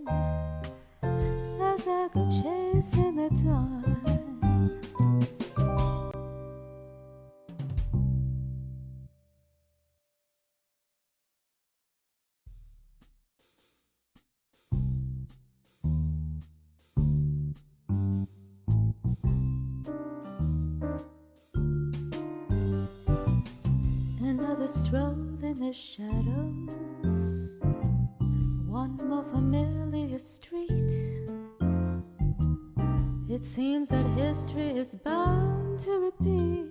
as I go chasing the dawn. Another stroll in the shadows, one more familiar street. It seems that history is bound to repeat.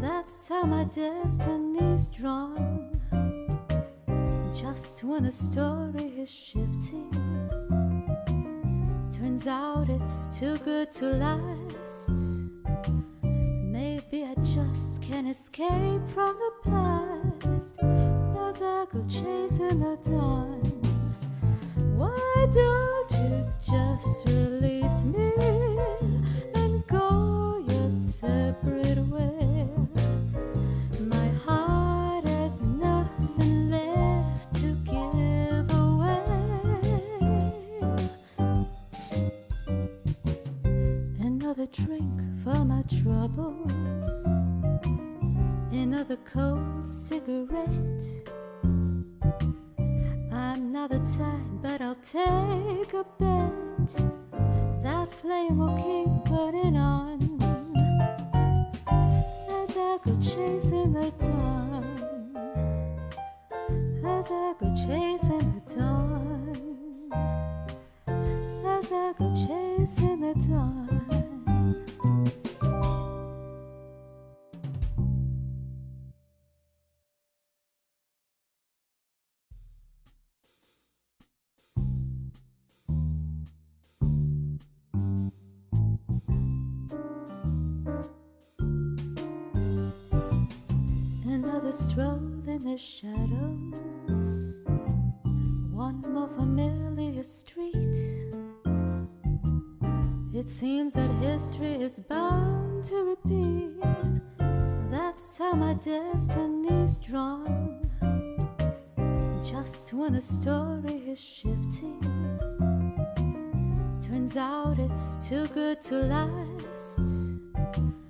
That's how my destiny's drawn. Just when the story is shifting, turns out it's too good to last. Maybe I just can't escape from the past as I go chasing the dawn. Why don't you just release me and go your separate way? My heart has nothing left to give away. Another drink for my troubles, another cold cigarette. I'm not the type, but I'll take a bet that flame will keep burning on as I go chasing the dawn, as I go chasing the dawn, as I go chasing the dawn. Another stroll in the shadows, one more familiar street. It seems that history is bound to repeat. That's how my destiny's drawn. Just when the story is shifting, turns out it's too good to last.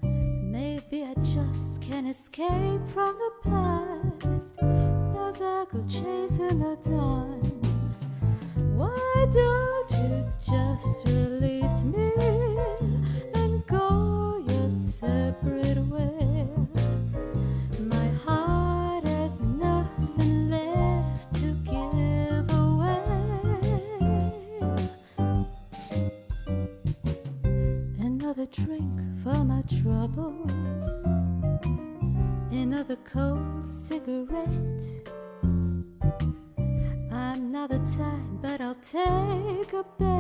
Maybe I just can't escape from the past as I go chasing the dawn. Why don't you just release me and go your separate way? My heart has nothing left to give away. Another drink for my troubles, another cold cigarette. I'm not the type, but I'll take a bet.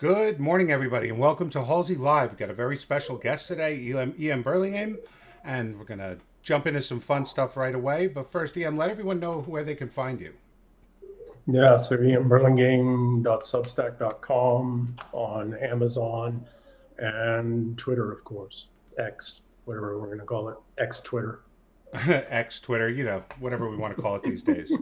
Good morning, everybody, and welcome to Halsey Live. We've got a very special guest today, E.M.Burlingame, and we're going to jump into some fun stuff right away. But first, E.M., let everyone know where they can find you. Yeah, so E.M.Burlingame.substack.com, on Amazon, and Twitter, of course. X, whatever we're going to call it. X Twitter. X Twitter, whatever we want to call it these days.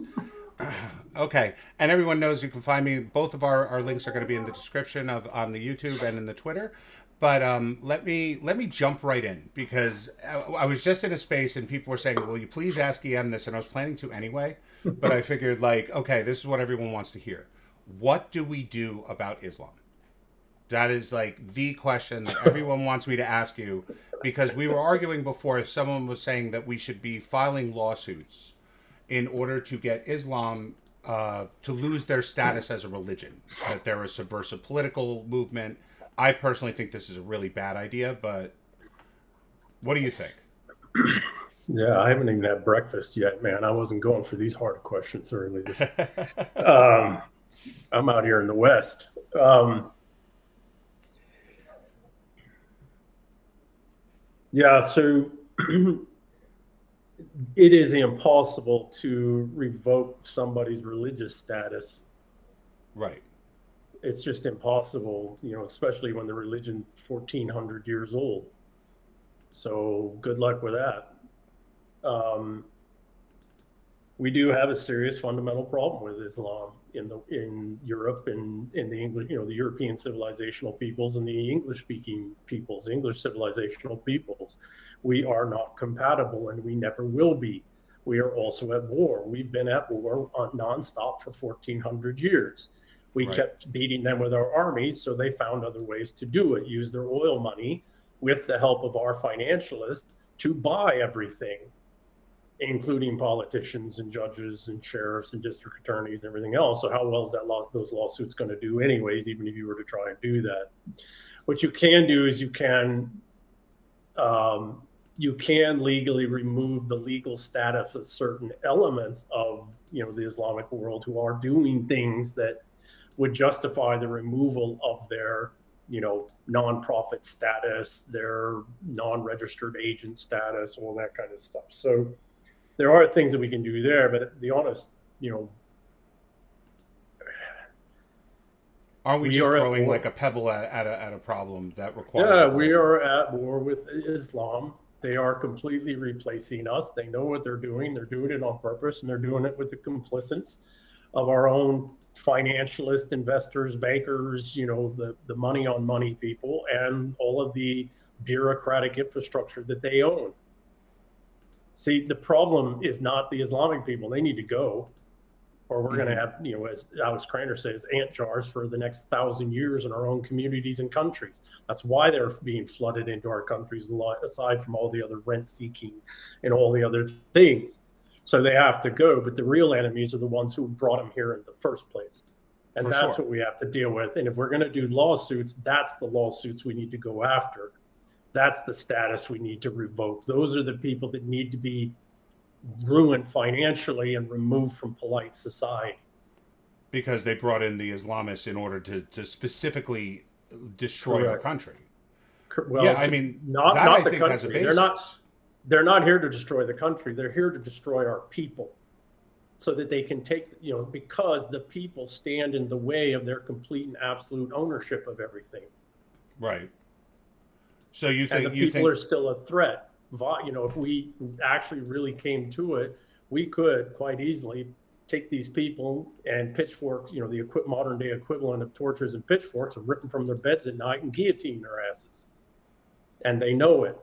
Okay, and everyone knows you can find me. Both of our links are going to be in the description on the YouTube and in the Twitter. But let me jump right in, because I was just in a space and people were saying, "Will you please ask EM this?" And I was planning to anyway, but I figured, okay, this is what everyone wants to hear. What do we do about Islam? That is the question that everyone wants me to ask you, because we were arguing before. Someone was saying that we should be filing lawsuits in order to get Islam to lose their status as a religion, that they're a subversive political movement. I personally think this is a really bad idea, but what do you think? Yeah, I haven't even had breakfast yet, man. I wasn't going for these hard questions early. I'm out here in the West. Yeah, so it is impossible to revoke somebody's religious status. Right. It's just impossible, especially when the religion's 1,400 years old. So good luck with that. Um, we do have a serious fundamental problem with Islam in Europe and in the English, the European civilizational peoples and the English speaking peoples, English civilizational peoples. We are not compatible, and we never will be. We are also at war. We've been at war nonstop for 1,400 years. We Right. kept beating them with our armies, so they found other ways to do it. Use their oil money with the help of our financialists to buy everything, including politicians and judges and sheriffs and district attorneys and everything else. So how well is those lawsuits going to do anyways, even if you were to try and do that? What you can do is you can legally remove the legal status of certain elements of the Islamic world who are doing things that would justify the removal of their nonprofit status, their non-registered agent status, all that kind of stuff. So there are things that we can do there, but the honest, Aren't we we just are at throwing war. like a pebble at a problem that requires Yeah, a we boulder? are at war with Islam. They are completely replacing us. They know what they're doing. They're doing it on purpose, and they're doing it with the complicits of our own financialist investors, bankers, the money on money people, and all of the bureaucratic infrastructure that they own. See, the problem is not the Islamic people. They need to go, or we're going to Hmm. have, as Alex Kraner says, ant jars for the next 1,000 years in our own communities and countries. That's why they're being flooded into our countries, aside from all the other rent seeking and all the other things. So they have to go, but the real enemies are the ones who brought them here in the first place. And For that's sure. what we have to deal with. And if we're going to do lawsuits, that's the lawsuits we need to go after. That's the status we need to revoke. Those are the people that need to be ruined financially and removed from polite society. Because they brought in the Islamists in order to specifically destroy our Correct. country. Yeah, Well, I mean, not that I not the think has a country. They're not basis. they're not here to destroy the country. They're here to destroy our people, so that they can take, because the people stand in the way of their complete and absolute ownership of everything. Right. So you And the think people are still a threat. If we actually really came to it, we could quite easily take these people and pitchforks, the modern day equivalent of torches and pitchforks, and rip them from their beds at night and guillotine their asses. And they know it.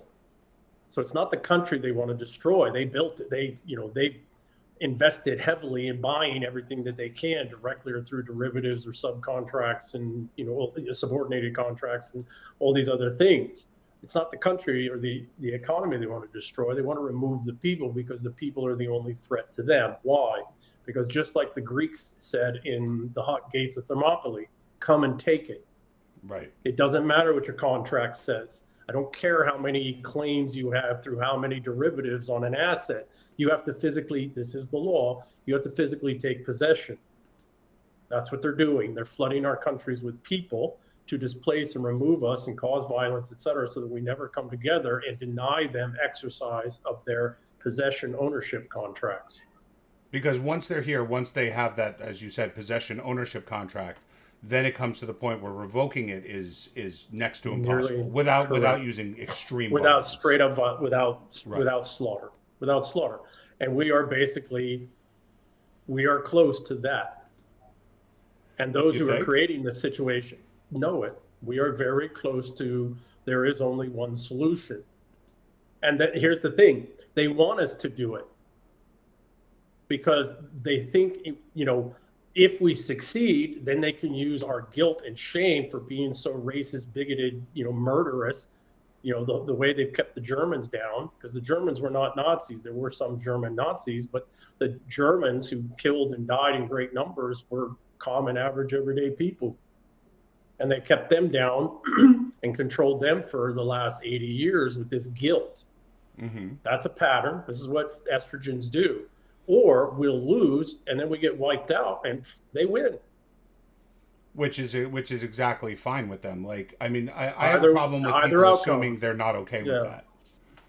So it's not the country they want to destroy. They built it. They've invested heavily in buying everything that they can directly or through derivatives or subcontracts and subordinated contracts and all these other things. It's not the country or the economy they want to destroy. They want to remove the people, because the people are the only threat to them. Why? Because just like the Greeks said in the hot gates of Thermopylae, come and take it. right. It doesn't matter what your contract says. I don't care how many claims you have through how many derivatives on an asset. You have to physically, this is the law, you have to physically take possession. That's what they're doing. They're flooding our countries with people to displace and remove us and cause violence, et cetera, so that we never come together and deny them exercise of their possession ownership contracts. Because once they're here, once they have that, as you said, possession ownership contract, then it comes to the point where revoking it is next to impossible Nearly without correct. using extreme Without violence. straight up, Right. without slaughter, without slaughter. And we are close to that. And those You who are think? creating this situation know it. We are very close to, there is only one solution. And here's the thing, they want us to do it because they think, if we succeed, then they can use our guilt and shame for being so racist, bigoted, murderous, the way they've kept the Germans down, because the Germans were not Nazis. There were some German Nazis, but the Germans who killed and died in great numbers were common, average, everyday people. And they kept them down and controlled them for the last 80 years with this guilt. Mm-hmm. That's a pattern. This is what estrogens do. Or we'll lose and then we get wiped out and they win. Which is exactly fine with them. Like, I mean, I have a Either problem with either people outcome. assuming they're not okay with Yeah. that.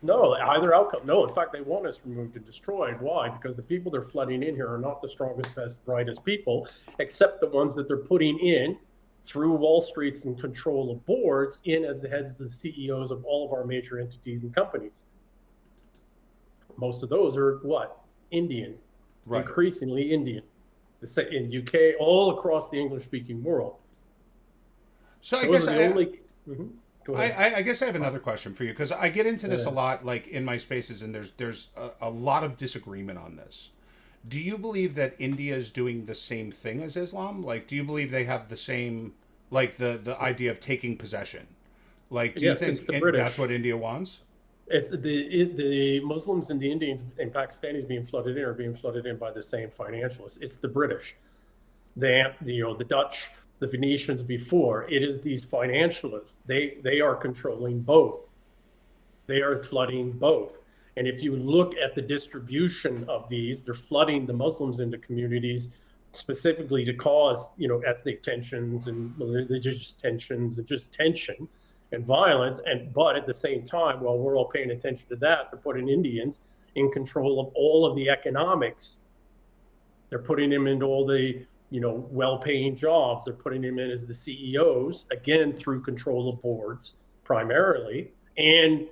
No, either outcome. No, in fact, they want us removed and destroyed. Why? Because the people they're flooding in here are not the strongest, best, brightest people, except the ones that they're putting in through Wall Street's and control of boards in as the heads of the CEOs of all of our major entities and companies. Most of those are what? Indian, Right. Increasingly Indian. In UK, all across the English-speaking world. So I Those guess are the only. Go ahead. I guess I have another question for you, because I get into this a lot, like in my spaces, and there's a lot of disagreement on this. Do you believe that India is doing the same thing as Islam? Like, do you believe they have the same, like the idea of taking possession? Like, do Yes, you it's think the British. that's what India wants? It's the Muslims and the Indians and Pakistanis being flooded in are being flooded in by the same financialists. It's the British, the Dutch, the Venetians before. It is these financialists. They are controlling both. They are flooding both. And if you look at the distribution of these, they're flooding the Muslims into communities specifically to cause, ethnic tensions and religious tensions and just tension and violence. But at the same time, while we're all paying attention to that, they're putting Indians in control of all of the economics. They're putting them into all the, well-paying jobs. They're putting them in as the CEOs, again, through control of boards primarily. And,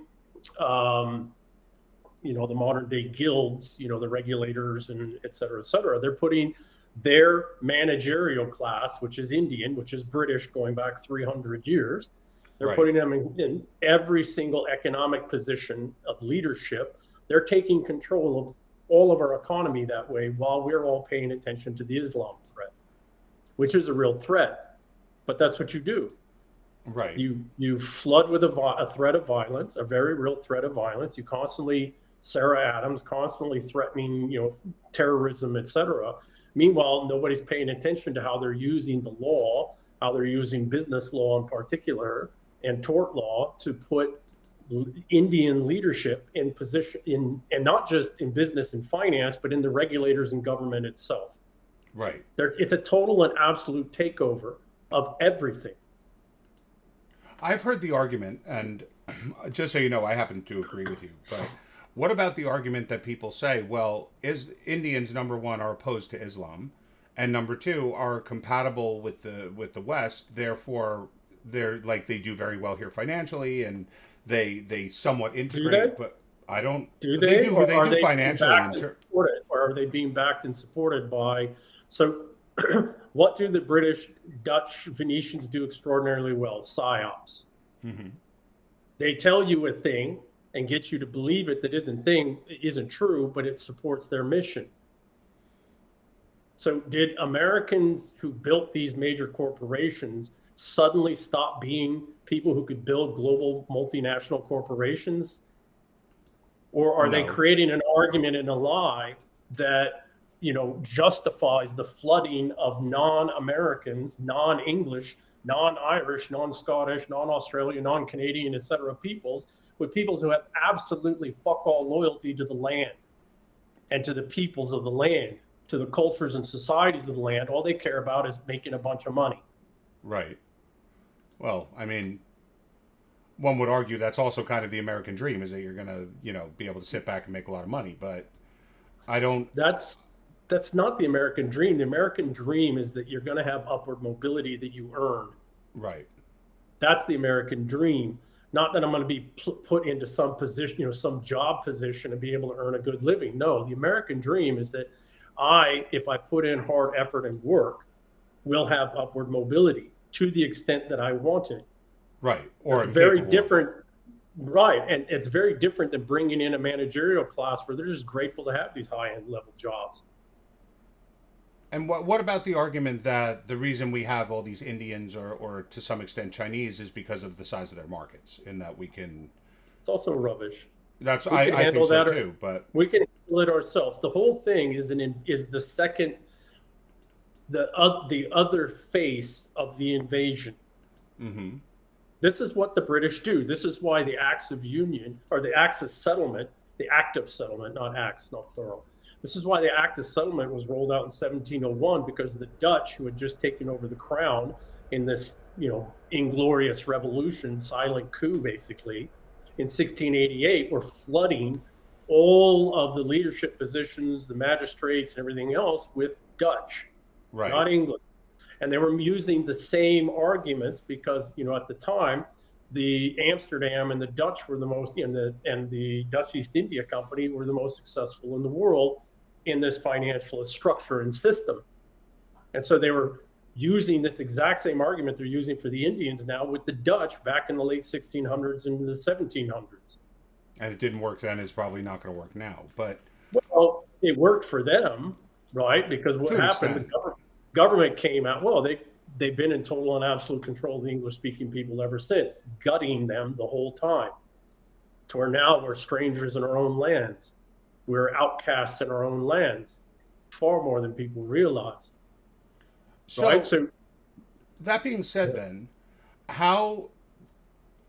the modern day guilds, the regulators and et cetera, they're putting their managerial class, which is Indian, which is British going back 300 years. They're Right. putting them in every single economic position of leadership. They're taking control of all of our economy that way while we're all paying attention to the Islam threat, which is a real threat. But that's what you do. Right. You flood with a threat of violence, a very real threat of violence. You constantly, Sarah Adams, constantly threatening, terrorism, et cetera. Meanwhile, nobody's paying attention to how they're using the law, how they're using business law in particular, and tort law to put Indian leadership in position and not just in business and finance, but in the regulators and government itself. Right. It's a total and absolute takeover of everything. I've heard the argument, and just so you know, I happen to agree with you, but what about the argument that people say, well, Indians, number one, are opposed to Islam, and number two, are compatible with the West, therefore they do very well here financially, and they somewhat integrate, but I don't. Do they? They do financially. Or are they being backed and supported by? So, what do the British, Dutch, Venetians do extraordinarily well? PSYOPs. Mm-hmm. They tell you a thing and get you to believe it that isn't true, but it supports their mission. So did Americans who built these major corporations suddenly stop being people who could build global multinational corporations? Or are they creating an argument and a lie that, justifies the flooding of non-Americans, non-English, non-Irish, non-Scottish, non-Australian, non-Canadian, et cetera, peoples who have absolutely fuck all loyalty to the land and to the peoples of the land, to the cultures and societies of the land. All they care about is making a bunch of money. Right. Well, I mean, one would argue that's also kind of the American dream, is that you're going to, be able to sit back and make a lot of money, but I don't. That's not the American dream. The American dream is that you're going to have upward mobility that you earn. Right. That's the American dream. Not that I'm going to be put into some position, some job position and be able to earn a good living. No, the American dream is that if I put in hard effort and work, will have upward mobility to the extent that I want it. Right. Or it's very different. Right. And it's very different than bringing in a managerial class where they're just grateful to have these high-end level jobs. And what about the argument that the reason we have all these Indians or to some extent Chinese is because of the size of their markets, in that we can... It's also rubbish. I think so too, but... We can handle it ourselves. The whole thing is the other face of the invasion. Mm-hmm. This is what the British do. This is why the Acts of Union, or the Acts of Settlement, the Act of Settlement, not Acts, not plural. This is why the Act of Settlement was rolled out in 1701, because the Dutch, who had just taken over the crown in this, inglorious revolution, silent coup, basically, in 1688 were flooding all of the leadership positions, the magistrates and everything else with Dutch, Right. not English. And they were using the same arguments because, at the time, the Amsterdam and the Dutch were the most, and the Dutch East India Company were the most successful in the world in this financialist structure and system. And so they were using this exact same argument they're using for the Indians now with the Dutch back in the late 1600s and the 1700s. And it didn't work then. It's probably not going to work now. But well, it worked for them, right? Because what happened, the government came out. Well, they've been in total and absolute control of the English-speaking people ever since, gutting them the whole time. To where now we're strangers in our own lands. We're outcasts in our own lands, far more than people realize. So, right? So that being said, then, how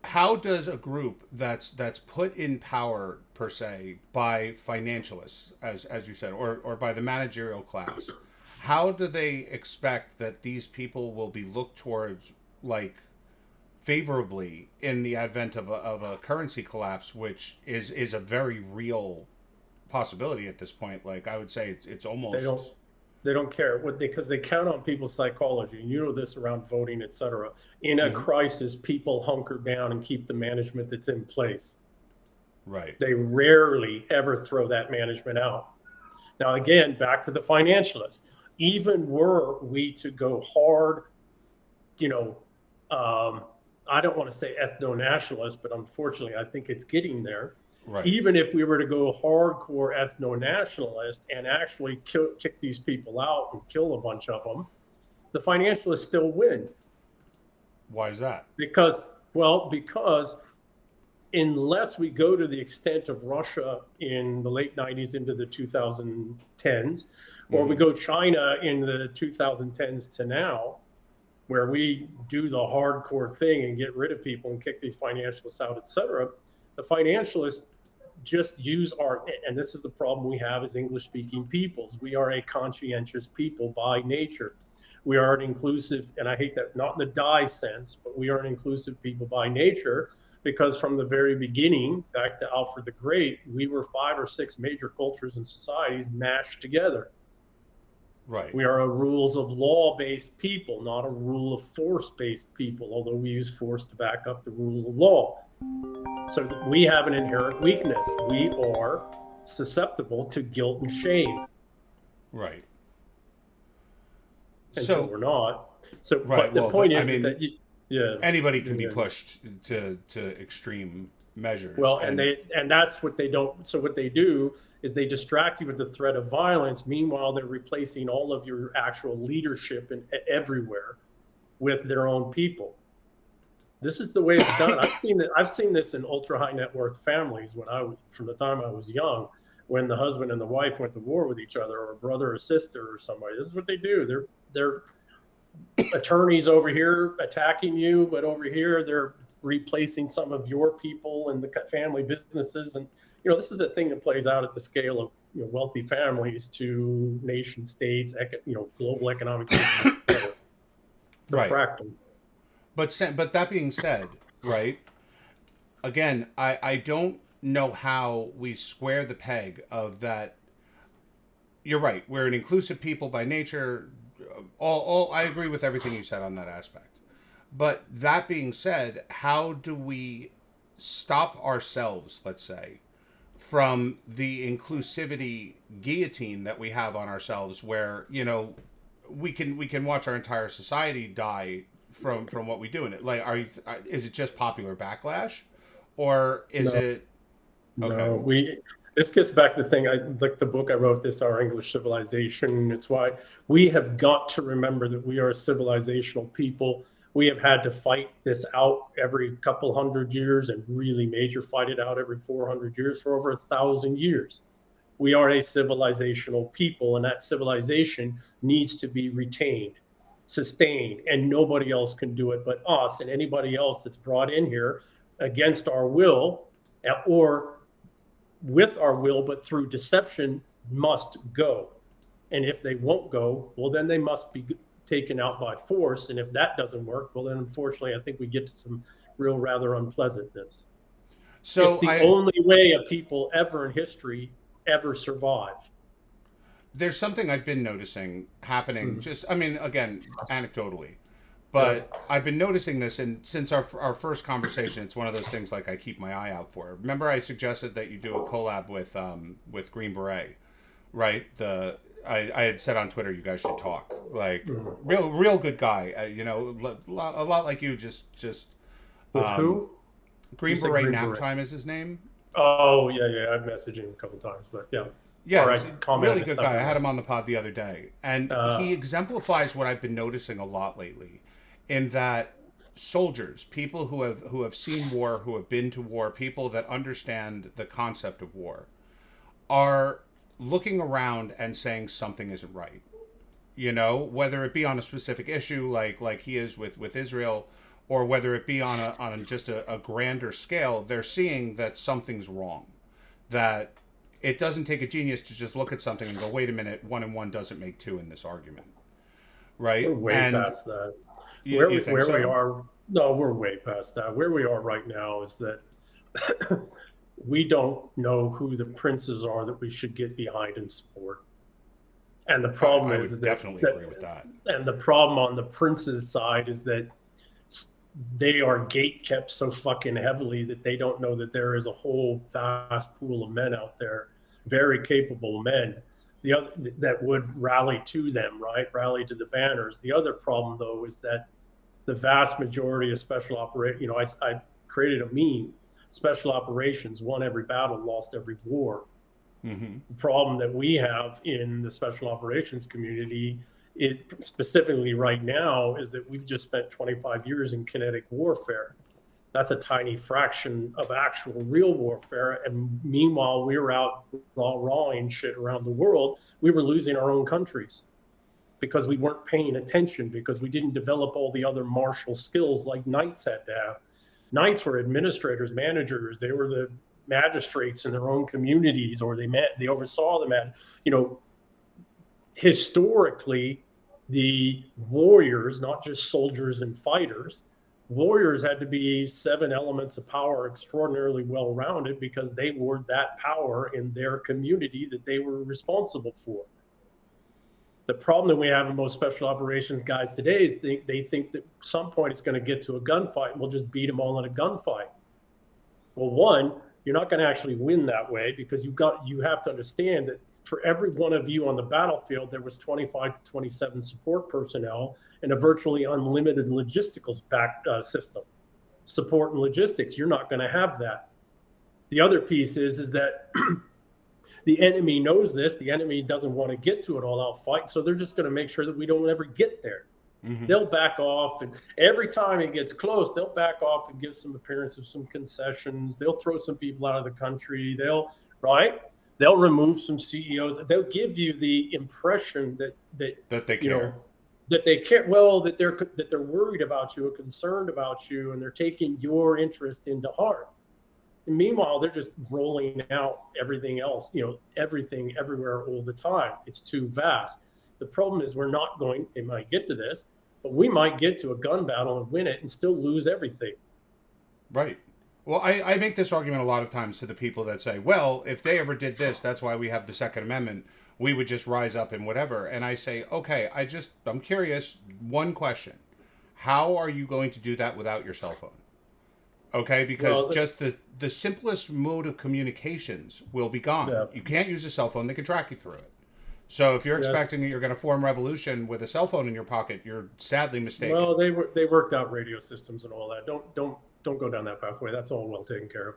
does a group that's put in power per se by financialists, as you said, or by the managerial class, how do they expect that these people will be looked towards like favorably in the advent of a currency collapse, which is a very real possibility at this point? Like, I would say it's almost. They don't care because they count on people's psychology. And you know this around voting, et cetera. In a crisis, people hunker down and keep the management that's in place. Right. They rarely ever throw that management out. Now, again, back to the financialists. Even were we to go hard, I don't want to say ethno-nationalist, but unfortunately, I think it's getting there. Right. Even if we were to go hardcore ethno-nationalist and actually kick these people out and kill a bunch of them, the financialists still win. Why is that? Because unless we go to the extent of Russia in the late 90s into the 2010s, or we go China in the 2010s to now, where we do the hardcore thing and get rid of people and kick these financialists out, et cetera, the financialists just use and this is the problem we have as English-speaking peoples. We are a conscientious people by nature. We are an inclusive, and I hate that, not in the die sense, but we are an inclusive people by nature, because from the very beginning, back to Alfred the Great, we were 5 or 6 major cultures and societies mashed together. Right. We are a rules of law-based people, not a rule of force-based people, although we use force to back up the rule of law. So we have an inherent weakness. We are susceptible to guilt and shame. Right. So we're not. So right. But the point is that anybody can be pushed to extreme measures. Well, and that's what they don't. So what they do is they distract you with the threat of violence. Meanwhile, they're replacing all of your actual leadership everywhere with their own people. This is the way it's done. I've seen this in ultra high net worth families from the time I was young, when the husband and the wife went to war with each other, or a brother or sister or somebody. This is what they do. They're attorneys over here attacking you, but over here they're replacing some of your people in the family businesses. And this is a thing that plays out at the scale of wealthy families to nation states, global economic systems. It's a fractal. But that being said, right, again, I don't know how we square the peg of that. You're right. We're an inclusive people by nature. I agree with everything you said on that aspect. But that being said, how do we stop ourselves, let's say, from the inclusivity guillotine that we have on ourselves, where, we can watch our entire society die from what we do in it? Like, is it just popular backlash, or is it? Okay. No, this gets back to the thing. Like the book I wrote, This Our English Civilization. It's why we have got to remember that we are a civilizational people. We have had to fight this out every couple hundred years, and really major fight it out every 400 years for over 1,000 years. We are a civilizational people, and that civilization needs to be retained, sustained, and nobody else can do it but us. And anybody else that's brought in here against our will, or with our will but through deception, must go. And if they won't go, well, then they must be taken out by force. And if that doesn't work, well, then unfortunately I think we get to some real rather unpleasantness. So It's the only way a people ever in history ever survived. there's something I've been noticing happening. Mm. Just, I mean, again, anecdotally, Yeah. but I've been noticing this, and since our first conversation, it's one of those things like I keep my eye out for. Remember, I suggested that you do a collab with Green Beret, right? I had said on Twitter you guys should talk. Like, real good guy. You know, a lot like you. Just With who? Green You said Beret Green Nap Beret. Time is his name. Oh yeah. I've messaged him a couple times, but yeah. Yeah, Or he's I a commented really good stuff guy. I on had it. him on the pod the other day, and he exemplifies what I've been noticing a lot lately, in that soldiers, people who have seen war, who have been to war, people that understand the concept of war, are looking around and saying something isn't right. You know, whether it be on a specific issue like he is with Israel, or whether it be on just a grander scale, they're seeing that something's wrong. That it doesn't take a genius to just look at something and go, wait a minute, 1 and 1 doesn't make 2 in this argument, We're right? way And past that. you think Where we so? are, no, we're way past that. Where we are right now is that we don't know who the princes are that we should get behind and support. And the problem I is would that, definitely agree with that. and the problem on the princes side is that they are gate kept so fucking heavily that they don't know that there is a whole vast pool of men out there, very capable men, the other that would rally to them, right? Rally to the banners. The other problem though is that the vast majority of special operation, I created a meme. Special operations won every battle, lost every war. Mm-hmm. The problem that we have in the special operations community, specifically right now, is that we've just spent 25 years in kinetic warfare. That's a tiny fraction of actual real warfare. And meanwhile, we were out rawing shit around the world. We were losing our own countries because we weren't paying attention, because we didn't develop all the other martial skills like knights had to have. Knights were administrators, managers. They were the magistrates in their own communities, or they oversaw the historically, the warriors, not just soldiers and fighters, warriors had to be 7 elements of power, extraordinarily well-rounded, because they were that power in their community that they were responsible for. The problem that we have in most special operations guys today is they think that at some point it's going to get to a gunfight and we'll just beat them all in a gunfight. Well, one, you're not going to actually win that way, because you have to understand that for every one of you on the battlefield, there was 25 to 27 support personnel and a virtually unlimited logistical system. Support and logistics, you're not going to have that. The other piece is that the enemy knows this. The enemy doesn't want to get to an all-out fight, so they're just going to make sure that we don't ever get there. Mm-hmm. They'll back off, and every time it gets close, they'll back off and give some appearance of some concessions. They'll throw some people out of the country. They'll remove some CEOs. They'll give you the impression that they care. That they care. Well, that they're worried about you, or concerned about you, and they're taking your interest into heart. And meanwhile, they're just rolling out everything else, everything everywhere all the time. It's too vast. The problem is they might get to this, but we might get to a gun battle and win it and still lose everything. Right. Well, I make this argument a lot of times to the people that say, well, if they ever did this, that's why we have the Second Amendment. We would just rise up and whatever. And I say, okay, I'm curious. One question. How are you going to do that without your cell phone? Okay, because just the simplest mode of communications will be gone. Yeah. You can't use a cell phone. They can track you through it. So if you're expecting that you're going to form revolution with a cell phone in your pocket, you're sadly mistaken. Well, they worked out radio systems and all that. Don't go down that pathway. That's all well taken care of.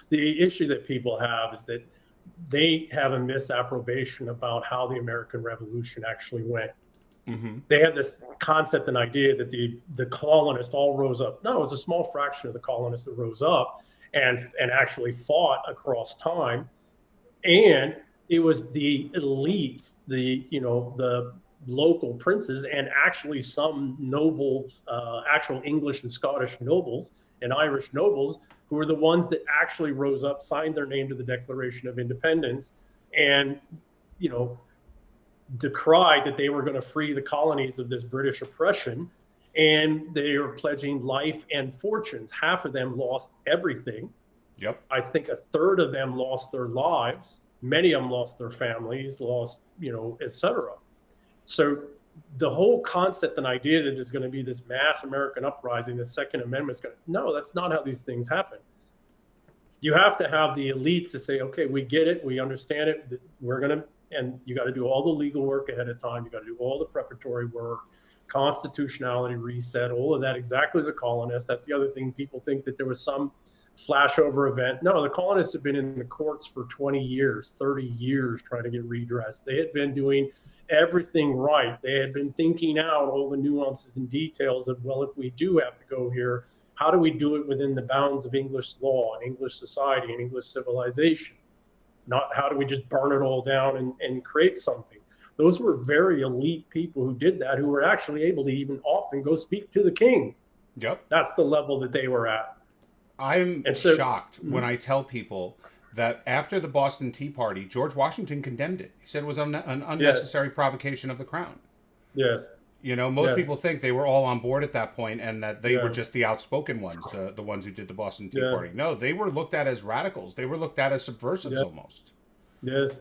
The issue that people have is that they have a misapprobation about how the American Revolution actually went. Mm-hmm. They have this concept and idea that the colonists all rose up. No, it was a small fraction of the colonists that rose up and actually fought across time. And it was the elites, the local princes, and actually some nobles, actual English and Scottish nobles and Irish nobles, who were the ones that actually rose up, signed their name to the Declaration of Independence, and decried that they were going to free the colonies of this British oppression. And they are pledging life and fortunes. Half of them lost everything. Yep. I think a third of them lost their lives. Many of them lost their families, lost, et cetera. So the whole concept and idea that there's going to be this mass American uprising, the Second Amendment is going to, no, that's not how these things happen. You have to have the elites to say, okay, we get it, we understand it, we're going to, and you got to do all the legal work ahead of time. You got to do all the preparatory work, constitutionality reset, all of that, exactly as a colonist. That's the other thing. People think that there was some flashover event. No, the colonists have been in the courts for 20 years, 30 years trying to get redress. They had been doing everything right. They had been thinking out all the nuances and details of, well, if we do have to go here, how do we do it within the bounds of English law and English society and English civilization? Not how do we just burn it all down and create something. Those were very elite people who did that, who were actually able to even often go speak to the king. Yep. That's the level that they were at. I'm shocked when I tell people that after the Boston Tea Party, George Washington condemned it. He said it was an unnecessary provocation of the crown. Yes. Most people think they were all on board at that point and that they were just the outspoken ones, the ones who did the Boston Tea Party. No, they were looked at as radicals. They were looked at as subversives almost. Yes.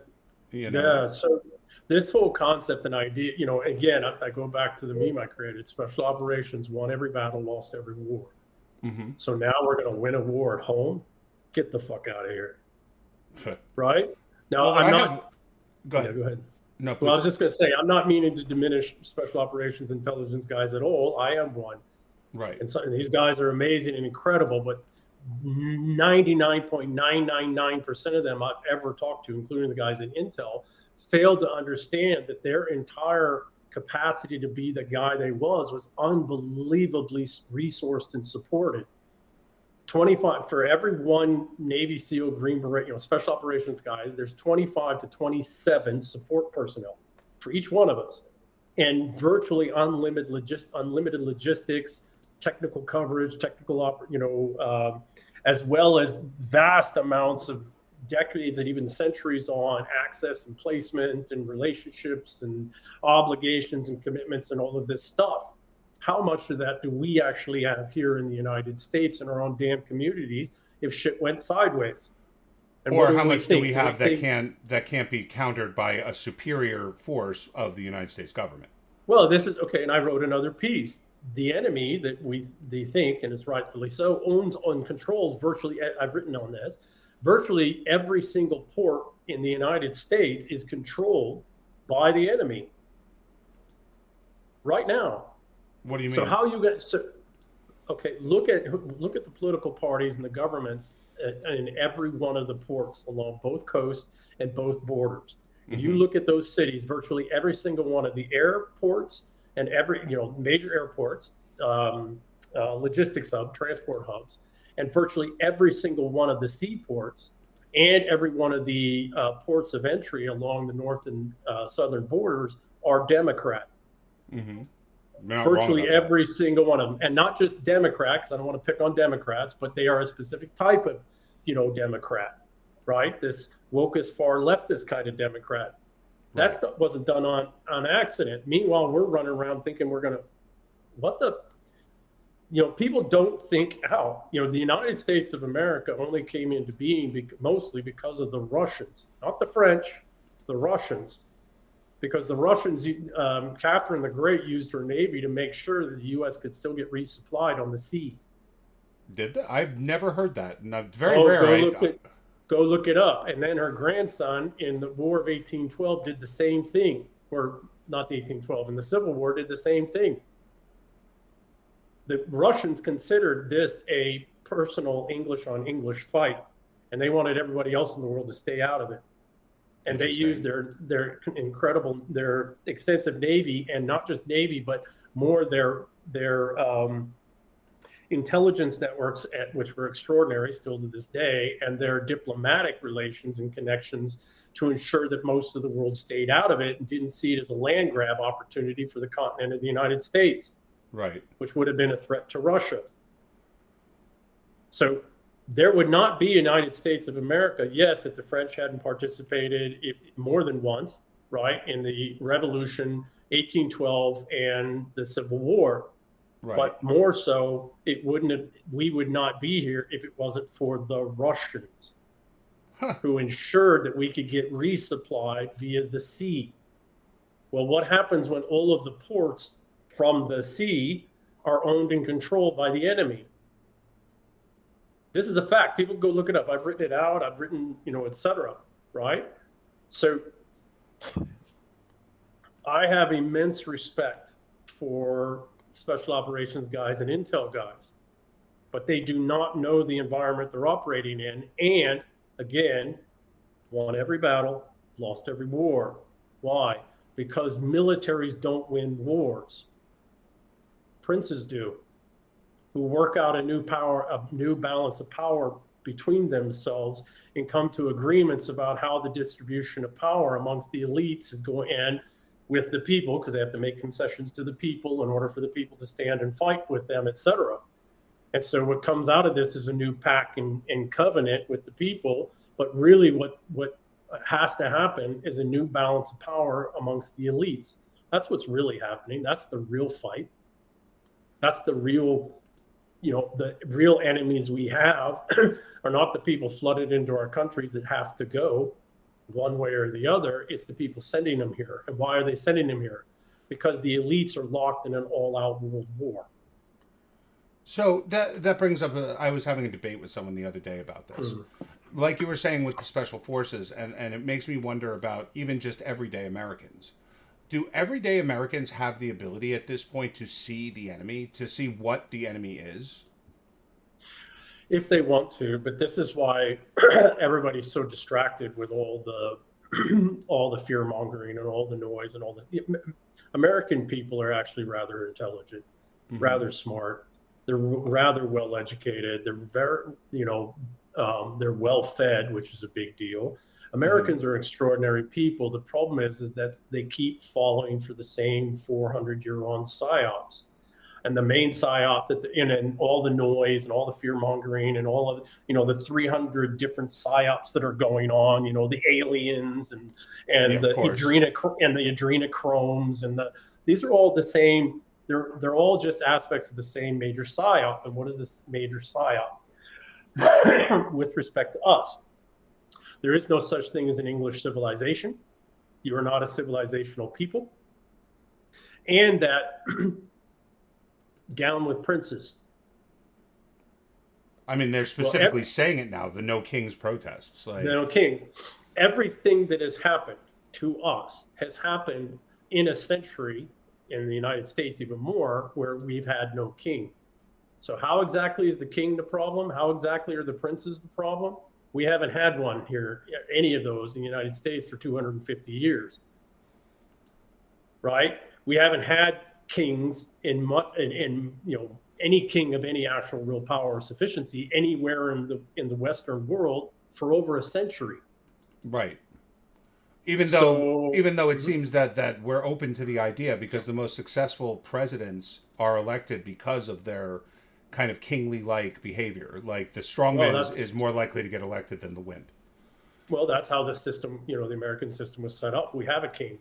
Yeah, so this whole concept and idea, again, I go back to the meme I created. Special operations won every battle, lost every war. Mm-hmm. So now we're going to win a war at home. Get the fuck out of here. Right? Now, well, I'm not... Go ahead. Yeah, go ahead. No, well, I was just going to say, I'm not meaning to diminish special operations intelligence guys at all. I am one. Right. And these guys are amazing and incredible, but 99.999% of them I've ever talked to, including the guys at Intel, failed to understand that their entire capacity to be the guy they was unbelievably resourced and supported. 25 for every one Navy SEAL, Green Beret, special operations guy, there's 25 to 27 support personnel for each one of us, and virtually unlimited logistics, technical coverage, as well as vast amounts of decades and even centuries on access and placement and relationships and obligations and commitments and all of this stuff. How much of that do we actually have here in the United States in our own damn communities if shit went sideways? And or how much do we have that can't be countered by a superior force of the United States government? Well, this is okay, and I wrote another piece. The enemy that they think, and it's rightfully so, owns and controls virtually, I've written on this, virtually every single port in the United States is controlled by the enemy right now. What do you mean? So how you get look at the political parties and the governments in every one of the ports along both coasts and both borders. Mm-hmm. You look at those cities, virtually every single one of the airports and every major airports, logistics hub, transport hubs, and virtually every single one of the seaports and every one of the ports of entry along the north and southern borders are Democrat. Mm-hmm. Virtually every single one of them, and not just Democrats. I don't want to pick on Democrats, but they are a specific type of, Democrat, right? This wokest, far leftist kind of Democrat. Right. That wasn't done on accident. Meanwhile, we're running around thinking we're going to, people don't think out. The United States of America only came into being mostly because of the Russians, not the French, the Russians. Because the Russians, Catherine the Great used her navy to make sure that the U.S. could still get resupplied on the sea. Did they? I've never heard that. Very rare. Go look it up. And then her grandson in the War of 1812 did the same thing. Or not the 1812, in the Civil War did the same thing. The Russians considered this a personal English on English fight. And they wanted everybody else in the world to stay out of it. And they used their extensive navy, and not just navy, but more their intelligence networks, which were extraordinary still to this day, and their diplomatic relations and connections to ensure that most of the world stayed out of it and didn't see it as a land grab opportunity for the continent of the United States, right? Which would have been a threat to Russia. So there would not be United States of America, yes, if the French hadn't participated more than once, right, in the Revolution, 1812, and the Civil War. Right. But more so, we would not be here if it wasn't for the Russians, who ensured that we could get resupplied via the sea. Well, what happens when all of the ports from the sea are owned and controlled by the enemy? This is a fact. People go look it up. I've written it out. I've written, etc. Right? So I have immense respect for special operations guys and intel guys, but they do not know the environment they're operating in. And again, won every battle, lost every war. Why? Because militaries don't win wars. Princes do, who work out a new balance of power between themselves and come to agreements about how the distribution of power amongst the elites is going, and with the people, because they have to make concessions to the people in order for the people to stand and fight with them, etc. And so what comes out of this is a new pact and covenant with the people. But really what has to happen is a new balance of power amongst the elites. That's what's really happening. That's the real fight. That's the real, the real enemies we have are not the people flooded into our countries that have to go one way or the other. It's the people sending them here. And why are they sending them here? Because the elites are locked in an all-out world war. So that brings up, I was having a debate with someone the other day about this. Like you were saying with the special forces, and it makes me wonder about even just everyday Americans. Do everyday Americans have the ability at this point to see the enemy, to see what the enemy is? If they want to, but this is why everybody's so distracted with all the fear mongering and all the noise and all the American people are actually rather intelligent, rather smart. They're rather well educated. They're very, they're well fed, which is a big deal. Americans are extraordinary people. The problem is that they keep falling for the same 400-year-old psyops. And the main psyop and all the noise and all the fear mongering and all of the 300 different psyops that are going on, the aliens and the adrenochromes and these are all the same. They're all just aspects of the same major psyop. And what is this major psyop with respect to us? There is no such thing as an English civilization. You are not a civilizational people. And that down with princes. I mean, they're specifically saying it now, the No Kings protests. No Kings. Everything that has happened to us has happened in a century, in the United States even more, where we've had no king. So how exactly is the king the problem? How exactly are the princes the problem? We haven't had one here, any of those in the United States for 250 years, right? We haven't had kings in any king of any actual real power or sufficiency anywhere in the Western world for over a century. Right. Even though it seems that we're open to the idea, because the most successful presidents are elected because of their kind of kingly-like behavior. Like the strongman is more likely to get elected than the wimp. Well, that's how the system, the American system was set up. We have a king.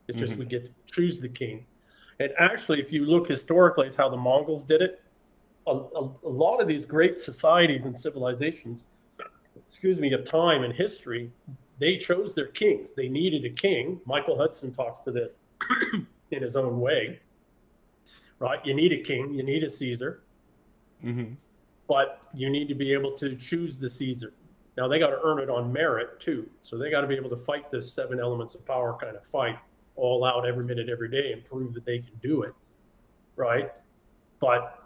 It's just we get to choose the king. And actually, if you look historically, it's how the Mongols did it. A lot of these great societies and civilizations, of time and history, they chose their kings. They needed a king. Michael Hudson talks to this in his own way, right? You need a king. You need a Caesar. But you need to be able to choose the Caesar. Now, they got to earn it on merit, too. So they got to be able to fight this 7 elements of power kind of fight all out every minute, every day, and prove that they can do it, right? But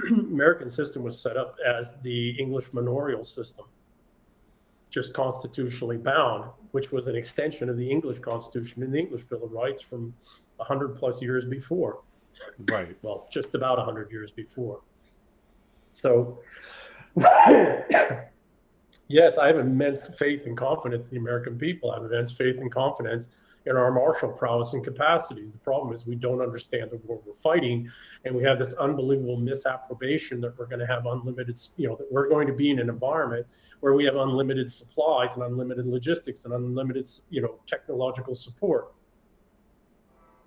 American system was set up as the English manorial system, just constitutionally bound, which was an extension of the English Constitution and the English Bill of Rights from 100 plus years before. Right. Well, just about 100 years before. So, yes, I have immense faith and confidence in the American people. I have immense faith and confidence in our martial prowess and capacities. The problem is we don't understand the war we're fighting, and we have this unbelievable misapprobation that we're going to have unlimited, that we're going to be in an environment where we have unlimited supplies and unlimited logistics and unlimited, technological support.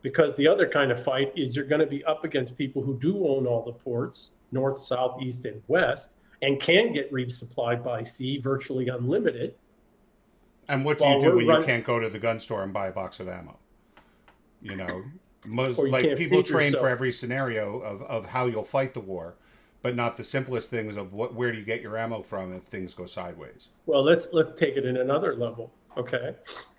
Because the other kind of fight is you're going to be up against people who do own all the ports, north, south, east, and west, and can get resupplied by sea virtually unlimited. And what do you do when you can't go to the gun store and buy a box of ammo? You know, like people train for every scenario of how you'll fight the war, but not the simplest things of where do you get your ammo from if things go sideways. Well, let's take it in another level. Okay.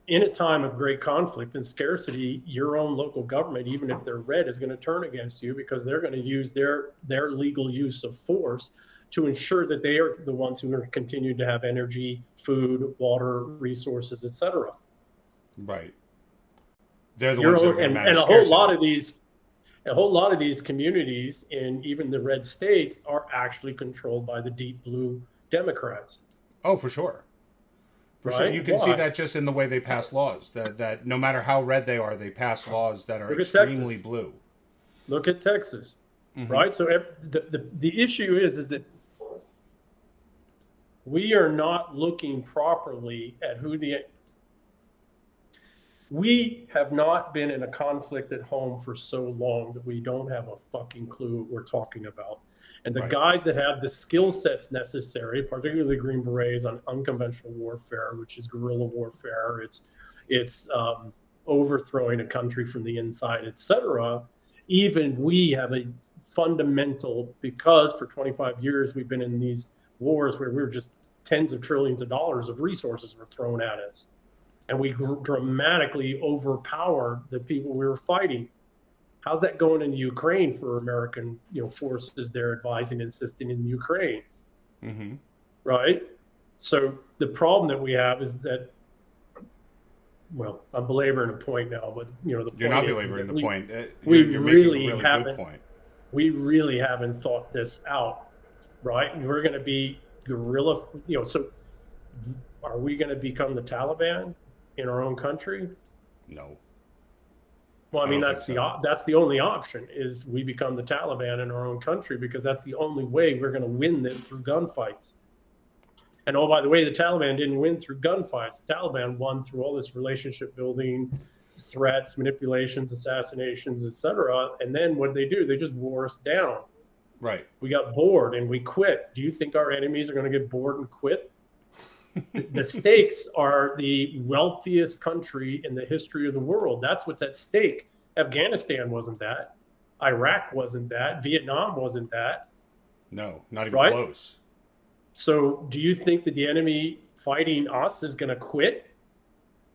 In a time of great conflict and scarcity, your own local government, even if they're red, is going to turn against you because they're going to use their legal use of force to ensure that they are the ones who are continuing to have energy, food, water, resources, etc. Right. They're the ones that are going to manage a whole lot of these communities in even the red states are actually controlled by the deep blue Democrats. Oh, for sure. For sure. You can see that just in the way they pass laws, that no matter how red they are, they pass laws that are extremely blue. Look at Texas, right? So the issue is that we are not looking properly at we have not been in a conflict at home for so long that we don't have a fucking clue what we're talking about. And the guys that have the skill sets necessary, particularly the Green Berets on unconventional warfare, which is guerrilla warfare, it's overthrowing a country from the inside, etc. Even we have a fundamental, because for 25 years we've been in these wars where we're just tens of trillions of dollars of resources were thrown at us. And we dramatically overpowered the people we were fighting. How's that going in Ukraine for American, forces there advising and assisting in Ukraine? Mm-hmm. Right? So the problem that we have is that, well, I'm belaboring a point now, but the point you're not belaboring the point. You're really good point. We really haven't thought this out, right? And we're going to be guerrilla, so are we going to become the Taliban in our own country? No. Well, I mean, that's the only option is we become the Taliban in our own country, because that's the only way we're going to win this through gunfights. And oh, by the way, the Taliban didn't win through gunfights. The Taliban won through all this relationship building, threats, manipulations, assassinations, etc. And then what did they do? They just wore us down. Right. We got bored and we quit. Do you think our enemies are going to get bored and quit? The stakes are the wealthiest country in the history of the world. That's what's at stake. Afghanistan wasn't that. Iraq wasn't that. Vietnam wasn't that. No, not even close. So do you think that the enemy fighting us is going to quit?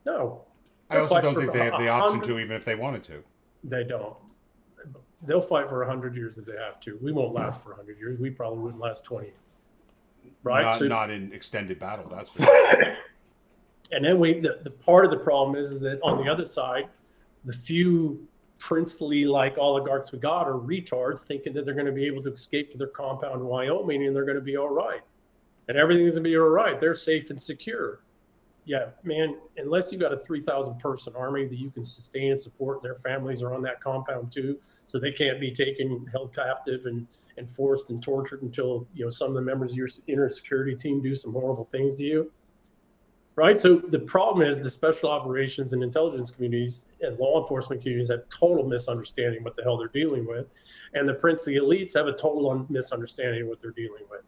No. I also don't think they have the option to, even if they wanted to. They don't. They'll fight for 100 years if they have to. We won't last for 100 years. We probably wouldn't last 20 years. Right? Not in extended battle, that's for sure. And then the part of the problem is that on the other side, the few princely-like oligarchs we got are retards thinking that they're going to be able to escape to their compound in Wyoming and they're going to be all right. And everything's going to be all right. They're safe and secure. Yeah, man, unless you got a 3,000-person army that you can sustain and support, their families are on that compound too, so they can't be taken, held captive and forced and tortured until some of the members of your inner security team do some horrible things to you, right? So the problem is the special operations and intelligence communities and law enforcement communities have total misunderstanding what the hell they're dealing with, and the princely elites have a total misunderstanding of what they're dealing with.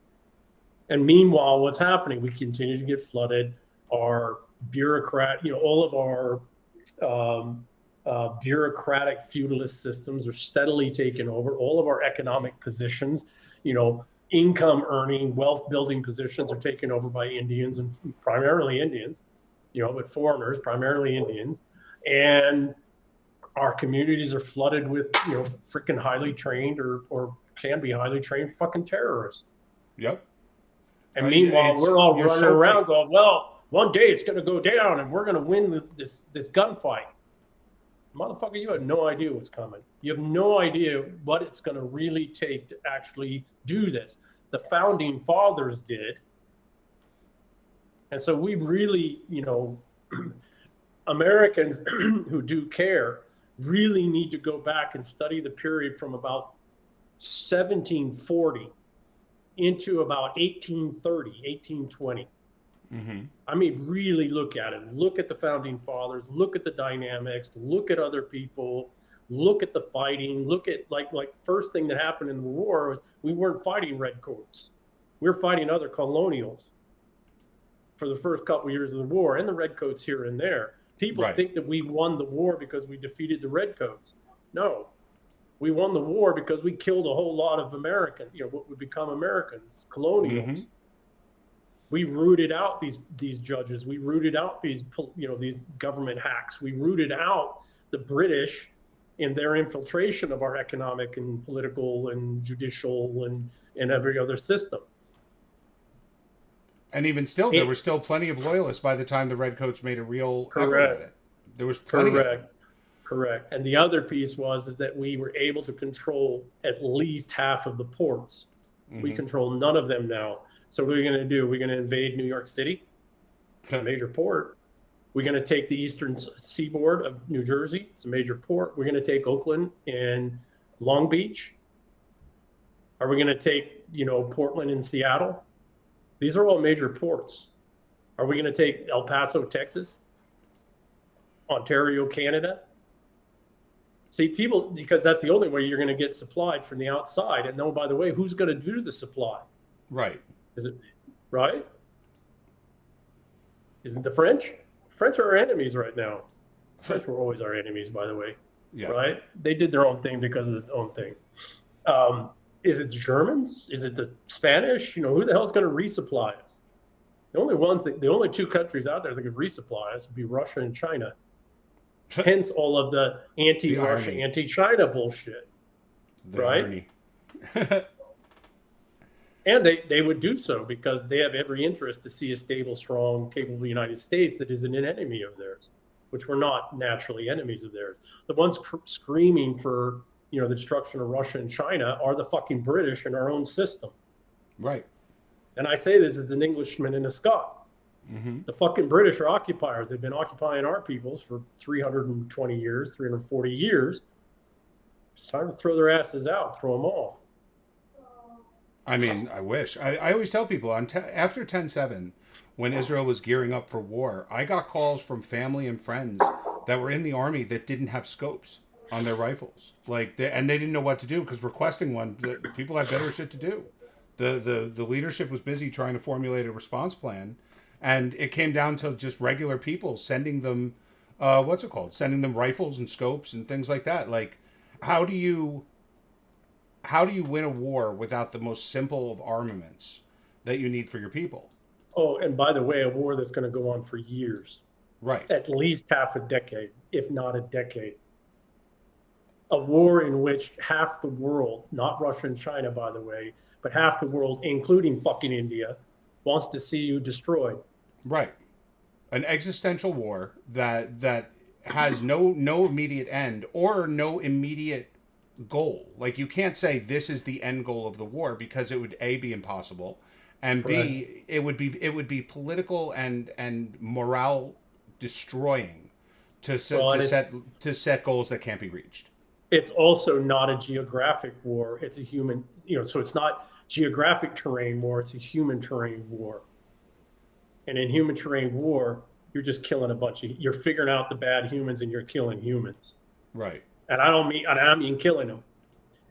And meanwhile, what's happening? We continue to get flooded. Our bureaucrat, all of our bureaucratic feudalist systems are steadily taken over. All of our economic positions, income earning, wealth building positions are taken over by Indians, and primarily Indians, but foreigners, primarily Indians. And our communities are flooded with, freaking highly trained or can be highly trained fucking terrorists. Yep. And meanwhile, we're all running around going, well, one day it's going to go down and we're going to win this gunfight. Motherfucker, you have no idea what's coming. You have no idea what it's going to really take to actually do this. The founding fathers did. And so we really, Americans who do care really need to go back and study the period from about 1740 into about 1830, 1820. Mm-hmm. I mean, really look at it. Look at the founding fathers. Look at the dynamics. Look at other people. Look at the fighting. Look at like first thing that happened in the war was we weren't fighting redcoats. We were fighting other colonials for the first couple of years of the war, and the redcoats here and there. People Right. think that we won the war because we defeated the redcoats. No, we won the war because we killed a whole lot of Americans, what would become Americans, colonials. Mm-hmm. We rooted out these judges. We rooted out these government hacks. We rooted out the British in their infiltration of our economic and political and judicial and every other system. And even still, there were still plenty of loyalists by the time the Redcoats made a real effort at it. There was plenty of them. Correct. And the other piece is that we were able to control at least half of the ports. Mm-hmm. We control none of them now. So what are we going to do? We're going to invade New York City, it's a major port. We're going to take the eastern seaboard of New Jersey, it's a major port. We're going to take Oakland and Long Beach. Are we going to take, Portland and Seattle? These are all major ports. Are we going to take El Paso, Texas? Ontario, Canada? See, people, because that's the only way you're going to get supplied from the outside. And no, by the way, who's going to do the supply? Right. Is it right? Is it the French? French are our enemies right now. French were always our enemies, by the way. Yeah. Right? They did their own thing because of their own thing. Is it the Germans? Is it the Spanish? Who the hell is going to resupply us? The only two countries out there that could resupply us would be Russia and China. Hence all of the anti-Russia, anti-China bullshit. Right? And they would do so because they have every interest to see a stable, strong, capable United States that isn't an enemy of theirs, which we're not naturally enemies of theirs. The ones screaming for the destruction of Russia and China are the fucking British in our own system. Right. And I say this as an Englishman and a Scot. Mm-hmm. The fucking British are occupiers. They've been occupying our peoples for 320 years, 340 years. It's time to throw their asses out, throw them off. I mean, I wish. I always tell people after 10/7, when Israel was gearing up for war, I got calls from family and friends that were in the army that didn't have scopes on their rifles, and they didn't know what to do because requesting one, people had better shit to do. The leadership was busy trying to formulate a response plan, and it came down to just regular people sending them, sending them rifles and scopes and things like that. Like, how do you win a war without the most simple of armaments that you need for your people? Oh, and by the way, a war that's going to go on for years. Right. At least half a decade, if not a decade. A war in which half the world, not Russia and China, by the way, but half the world, including fucking India, wants to see you destroyed. Right. An existential war that has no immediate end or no immediate goal. Like, you can't say this is the end goal of the war because it would A, be impossible, and B, it would be political and morale destroying to set goals that can't be reached. It's also not a geographic war. It's a human, so it's not geographic terrain war. It's a human terrain war. And in human terrain war, you're just killing you're figuring out the bad humans and you're killing humans. Right. And I mean killing them.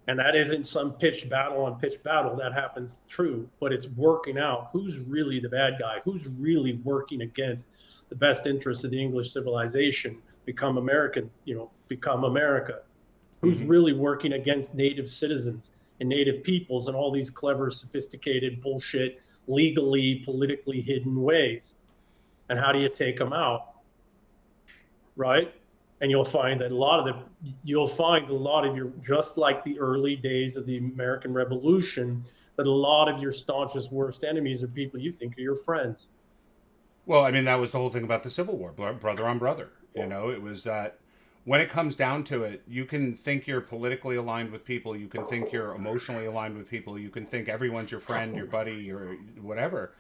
And that isn't some pitched battle on pitched battle. That happens true, but it's working out. Who's really the bad guy? Who's really working against the best interests of the English civilization? Become American, become America. Who's really working against native citizens and native peoples in all these clever, sophisticated bullshit, legally, politically hidden ways? And how do you take them out? Right? And you'll find that a lot of your, just like the early days of the American Revolution, that a lot of your staunchest, worst enemies are people you think are your friends. Well, I mean, that was the whole thing about the Civil War, brother on brother. It was that when it comes down to it, you can think you're politically aligned with people, you can think you're emotionally aligned with people, you can think everyone's your friend, your buddy, your whatever.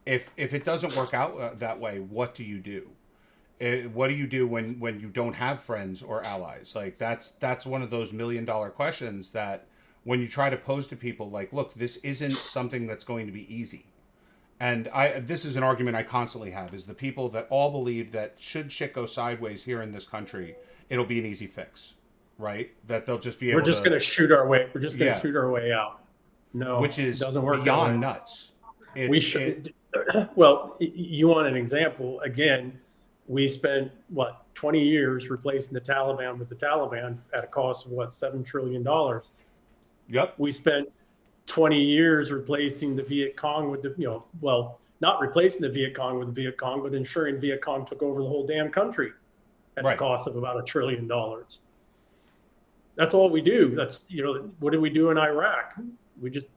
If it doesn't work out that way, what do you do? What do you do when you don't have friends or allies? Like, that's one of those $1 million questions that when you try to pose to people, like, look, this isn't something that's going to be easy. And this is an argument I constantly have, is the people that all believe that should shit go sideways here in this country, it'll be an easy fix. right? That they'll just be We're able just to, going to shoot our way. We're just going to yeah, shoot our way out. No, which it is doesn't work that beyond way. nuts. We should. Well, you want an example? Again, we spent what 20 years replacing the Taliban with the Taliban at a cost of what $7 trillion. Yep. We spent 20 years replacing the Viet Cong with the, well, not replacing the Viet Cong with the Viet Cong, but ensuring Viet Cong took over the whole damn country at a cost of about $1 trillion. That's all we do. That's, what did we do in Iraq? We didn't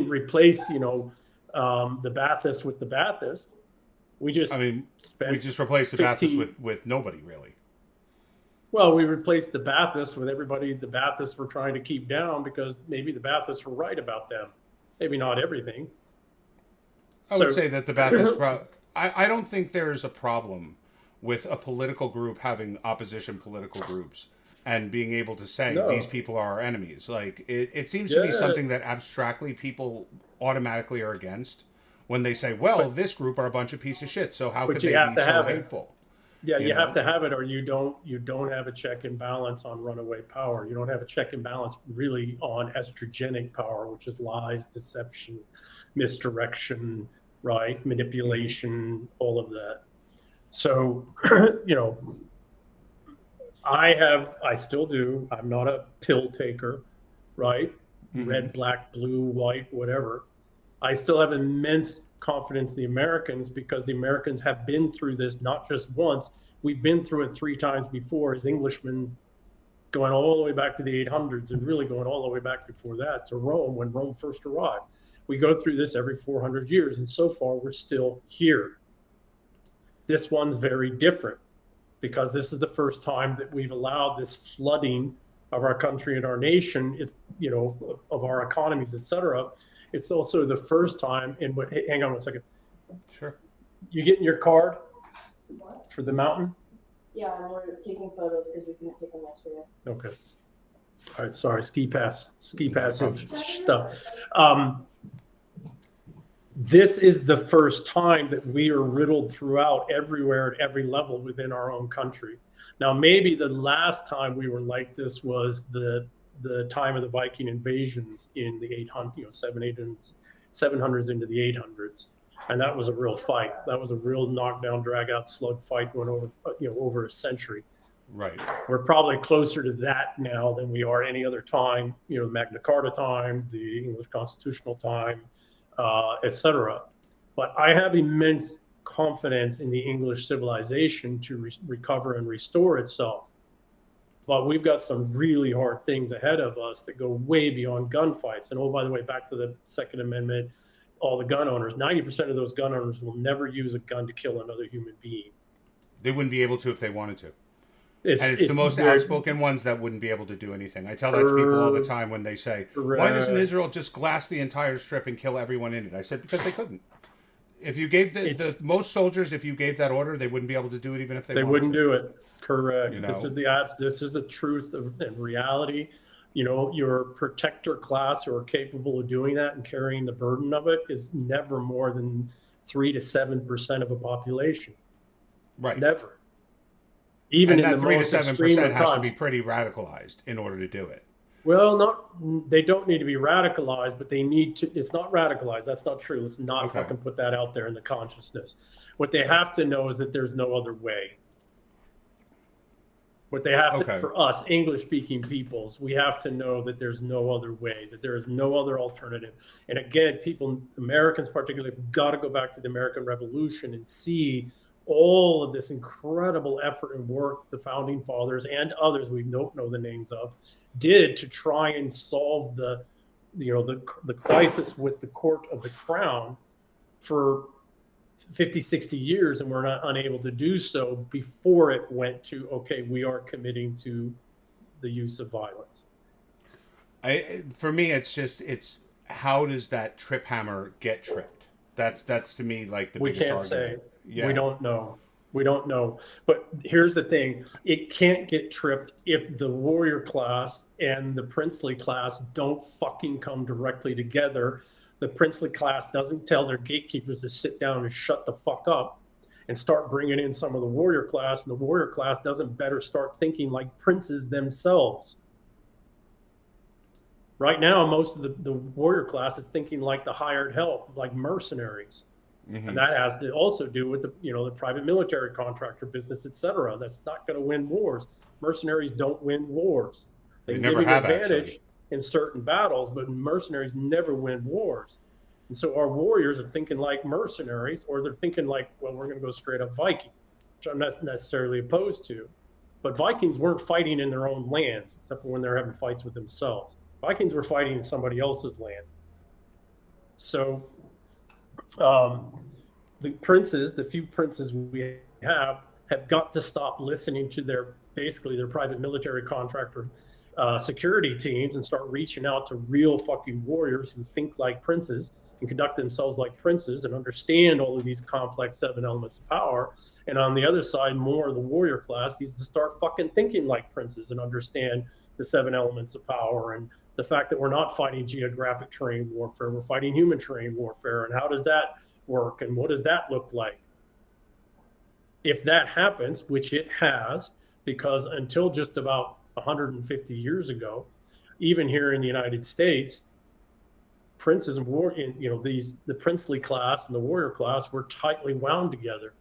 replace, the Ba'athist with the Ba'athist. We just replaced the Ba'athist with nobody really. Well, we replaced the Ba'athists with everybody the Ba'athists were trying to keep down because maybe the Ba'athists were right about them. Maybe not everything. I would say that the Ba'athists, I don't think there's a problem with a political group having opposition political groups and being able to say these people are our enemies. Like it seems to be something that abstractly people automatically are against when they say, well, this group are a bunch of pieces of shit, so how could they be so hateful? Yeah, you have to have it, or you don't have a check and balance on runaway power. You don't have a check and balance really on estrogenic power, which is lies, deception, misdirection, right? Manipulation, all of that. So, I still do. I'm not a pill taker, right? Red, black, blue, white, whatever. I still have immense confidence in the Americans because the Americans have been through this not just once. We've been through it 3 times before as Englishmen, going all the way back to the 800s and really going all the way back before that to Rome when Rome first arrived. We go through this every 400 years, and so far we're still here. This one's very different because this is the first time that we've allowed this flooding of our country and our nation, of our economies, et cetera. It's also the first time hang on one second. Sure. You getting your card for the mountain? Yeah, and we're taking photos because we couldn't take them yesterday. Okay. All right, sorry, ski pass of stuff. This is the first time that we are riddled throughout everywhere at every level within our own country. Now, maybe the last time we were like this was the time of the Viking invasions in the 700s into the 800s, and that was a real fight. That was a real knockdown, drag-out, slug fight going over a century. Right. We're probably closer to that now than we are any other time. The Magna Carta time, the English constitutional time, etc. But I have immense confidence in the English civilization to recover and restore itself. But we've got some really hard things ahead of us that go way beyond gunfights. And by the way, back to the Second Amendment, all the gun owners, 90% of those gun owners will never use a gun to kill another human being. They wouldn't be able to if they wanted to. It's the most outspoken ones that wouldn't be able to do anything. I tell that to people all the time when they say, why doesn't Israel just glass the entire strip and kill everyone in it? I said, because they couldn't. If you gave the most soldiers, if you gave that order, they wouldn't be able to do it even if they wanted wouldn't to. do it. Correct. This is the truth and reality. Your protector class who are capable of doing that and carrying the burden of it is never more than 3 to 7% of a population. Right. Never. Even in the 3 to most 7% has to be pretty radicalized in order to do it. Well, they don't need to be radicalized, but they need to. It's not radicalized. That's not true. Let's not fucking put that out there in the consciousness. What they have to know is that there's no other way. What they have to, for us English-speaking peoples, we have to know that there's no other way, that there is no other alternative. And again, Americans particularly, have got to go back to the American Revolution and see all of this incredible effort and work the founding fathers and others we don't know the names of did to try and solve the crisis with the court of the crown for 50, 60 years, and we're not unable to do so before it went to, okay, we are committing to the use of violence. For me, it's how does that trip hammer get tripped? That's to me like the biggest argument. We can't say. Yeah. We don't know. But here's the thing. It can't get tripped if the warrior class and the princely class don't fucking come directly together. The princely class doesn't tell their gatekeepers to sit down and shut the fuck up. and start bringing in some of the warrior class, and the warrior class doesn't better start thinking like princes themselves. Right now, most of the warrior class is thinking like the hired help, like mercenaries. And that has to also do with the private military contractor business, et cetera. That's not going to win wars. Mercenaries don't win wars. They can give you an advantage in certain battles, but mercenaries never win wars. And so our warriors are thinking like mercenaries, or they're thinking like, well, we're going to go straight up Viking, which I'm not necessarily opposed to. But Vikings weren't fighting in their own lands, except for when they're having fights with themselves. Vikings were fighting in somebody else's land. So the princes, the few princes we have got to stop listening to their private military contractor security teams and start reaching out to real fucking warriors who think like princes and conduct themselves like princes and understand all of these complex 7 elements of power. And on the other side, more of the warrior class needs to start fucking thinking like princes and understand the 7 elements of power and the fact that we're not fighting geographic terrain warfare, we're fighting human terrain warfare. And how does that work? And what does that look like? If that happens, which it has, because until just about 150 years ago, even here in the United States, princes and the princely class and the warrior class were tightly wound together.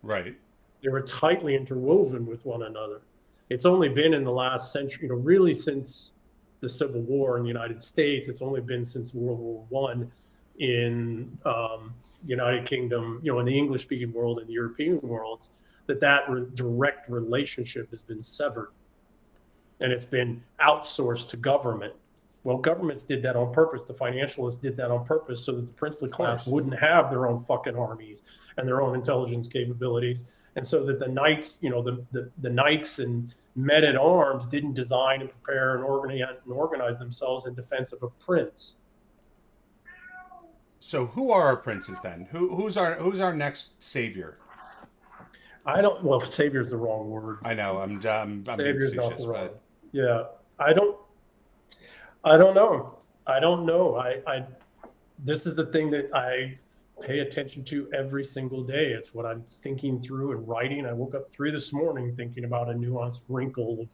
Right. They were tightly interwoven with one another. It's only been in the last century, really since the Civil War in the United States. It's only been since World War I in United Kingdom, in the English-speaking world and the European worlds, that direct relationship has been severed, and it's been outsourced to government. Well, governments did that on purpose. The financialists did that on purpose so that the princely class wouldn't have their own fucking armies and their own intelligence capabilities, and so that the knights, the knights and men at arms didn't design and prepare and organize themselves in defense of a prince. So who are our princes then? Who's our next savior? Well, savior's the wrong word. I know. I'm savior's not the wrong. But... Yeah, I don't know. This is the thing that I pay attention to every single day. It's what I'm thinking through and writing. I woke up 3 this morning thinking about a nuanced wrinkle of,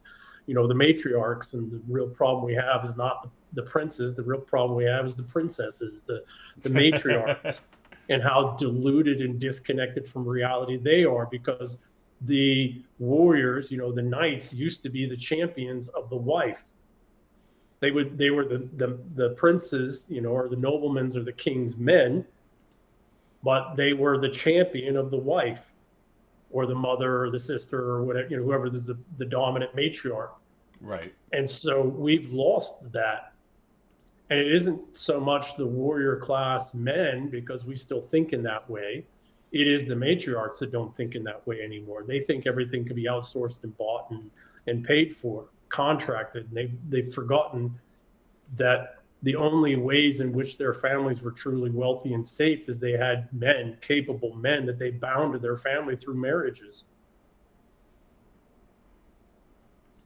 the matriarchs, and the real problem we have is not the princes. The real problem we have is the princesses, the matriarchs, and how diluted and disconnected from reality they are, because the warriors, the knights, used to be the champions of the wife. They were the princes, or the noblemen's or the king's men, but they were the champion of the wife, or the mother or the sister or whatever, whoever is the dominant matriarch. Right. And so we've lost that. And it isn't so much the warrior class men, because we still think in that way. It is the matriarchs that don't think in that way anymore. They think everything can be outsourced and bought and paid for, contracted. And they've forgotten that the only ways in which their families were truly wealthy and safe is they had men, capable men, that they bound to their family through marriages.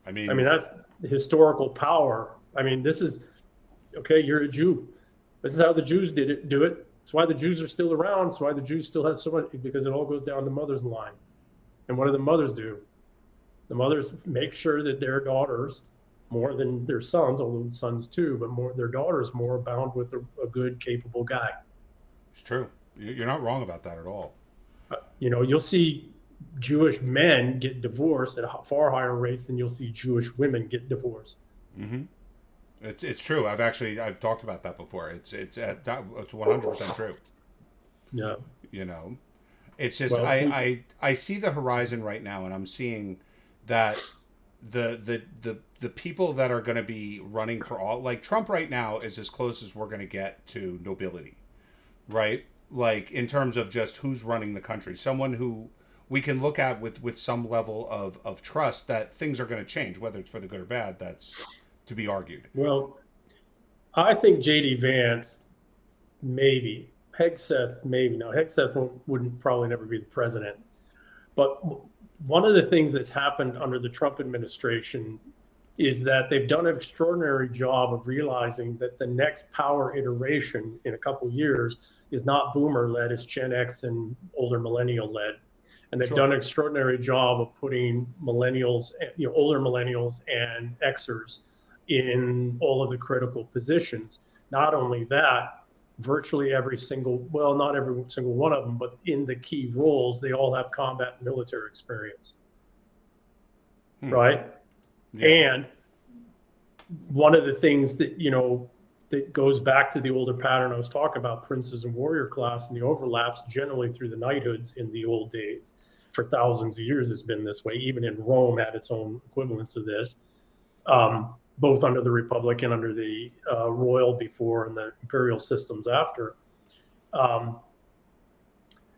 I mean, that's historical power. This is, okay, you're a Jew. This is how the Jews do it. It's why the Jews are still around. It's why the Jews still have so much, because it all goes down the mother's line. And what do the mothers do? The mothers make sure that their daughters, more than their sons, although sons too, but their daughters more bound with a good, capable guy. It's true. You're not wrong about that at all. You'll see Jewish men get divorced at far higher rates than you'll see Jewish women get divorced. Mm-hmm. It's true. I've talked about that before. It's 100% true. Yeah. It's just, I see the horizon right now, and I'm seeing that the people that are going to be running for all, like Trump right now is as close as we're going to get to nobility, right? Like in terms of just who's running the country, someone who we can look at with some level of trust that things are going to change, whether it's for the good or bad, that's to be argued. Well, I think J.D. Vance, maybe. Hegseth, maybe. Now, Hegseth wouldn't probably never be the president. But one of the things that's happened under the Trump administration is that they've done an extraordinary job of realizing that the next power iteration in a couple of years is not boomer-led, it's Gen X and older millennial-led. And they've Sure. done an extraordinary job of putting millennials, older millennials and Xers in all of the critical positions. Not only that, virtually every single, well, not every single one of them, but in the key roles, they all have combat and military experience. Right? Yeah. And one of the things that, that goes back to the older pattern I was talking about, princes and warrior class, and the overlaps generally through the knighthoods in the old days. For thousands of years, it's been this way. Even in Rome had its own equivalents of this, both under the Republic and under the royal before and the imperial systems after.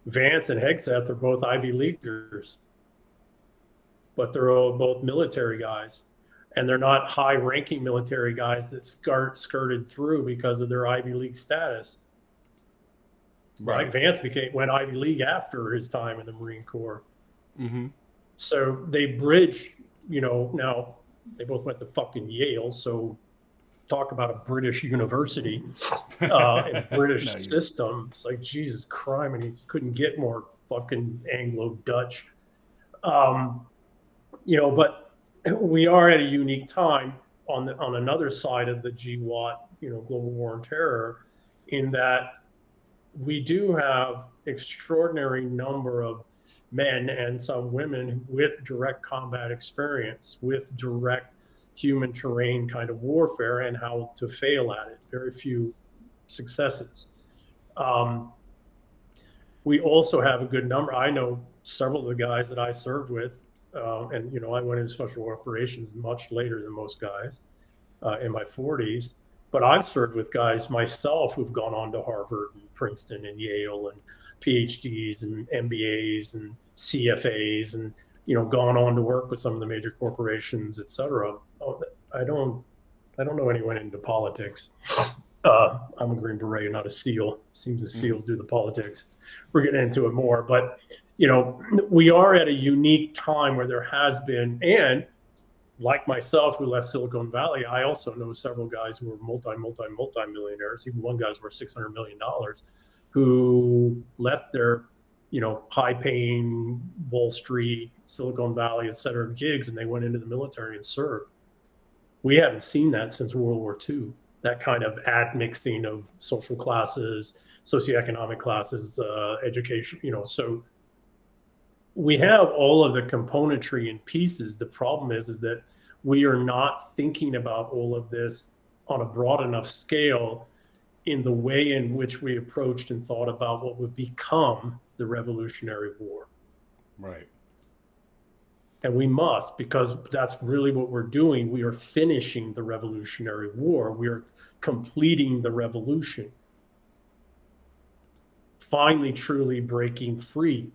Vance and Hegseth are both Ivy Leaguers, but they're all both military guys. And they're not high-ranking military guys that skirted through because of their Ivy League status. Right. Vance went Ivy League after his time in the Marine Corps. Mm-hmm. So they bridge, now they both went to fucking Yale. So talk about a British university and British system. It's like, Jesus Christ, and he couldn't get more fucking Anglo-Dutch. But we are at a unique time on another side of the GWAT, global war on terror, in that we do have extraordinary number of men and some women with direct combat experience, with direct human terrain kind of warfare and how to fail at it. Very few successes. We also have a good number. I know several of the guys that I served with, and I went into special operations much later than most guys, in my 40s. But I've served with guys myself who've gone on to Harvard and Princeton and Yale and PhDs and MBAs and CFAs and gone on to work with some of the major corporations, et cetera. I don't know anyone into politics. I'm a Green Beret, not a SEAL. Seems the SEALs do the politics. We're getting into it more, but we are at a unique time where there has been, and like myself, who left Silicon Valley, I also know several guys who were multi-millionaires. Even one guy's worth $600 million, who left their, high-paying Wall Street, Silicon Valley, et cetera, gigs, and they went into the military and served. We haven't seen that since World War II. That kind of admixing of social classes, socioeconomic classes, education, so we have all of the componentry and pieces. The problem is that we are not thinking about all of this on a broad enough scale in the way in which we approached and thought about what would become the Revolutionary War. Right. And we must, because that's really what we're doing. We are finishing the Revolutionary War. We are completing the revolution. Finally, truly breaking free.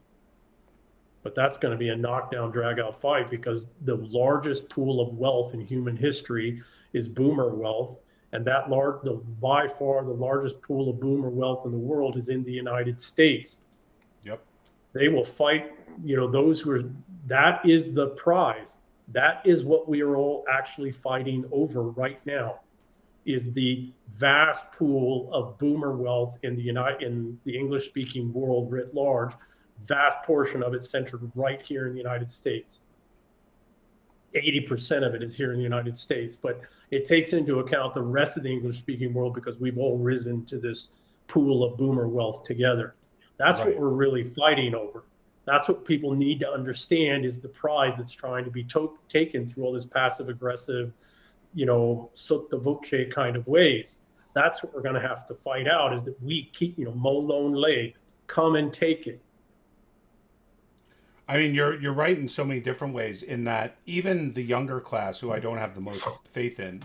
But that's going to be a knockdown, drag-out fight, because the largest pool of wealth in human history is boomer wealth. And by far the largest pool of boomer wealth in the world is in the United States. Yep. They will fight, those who are, that is the prize. That is what we are all actually fighting over right now, is the vast pool of boomer wealth in the English-speaking world writ large. Vast portion of it centered right here in the United States. 80% of it is here in the United States, but it takes into account the rest of the English-speaking world because we've all risen to this pool of boomer wealth together. That's right. What we're really fighting over. That's what people need to understand is the prize that's trying to be taken through all this passive-aggressive, sotto voce kind of ways. That's what we're going to have to fight out, is that we keep, Molon Lay, come and take it. I mean, you're right in so many different ways, in that even the younger class, who I don't have the most faith in,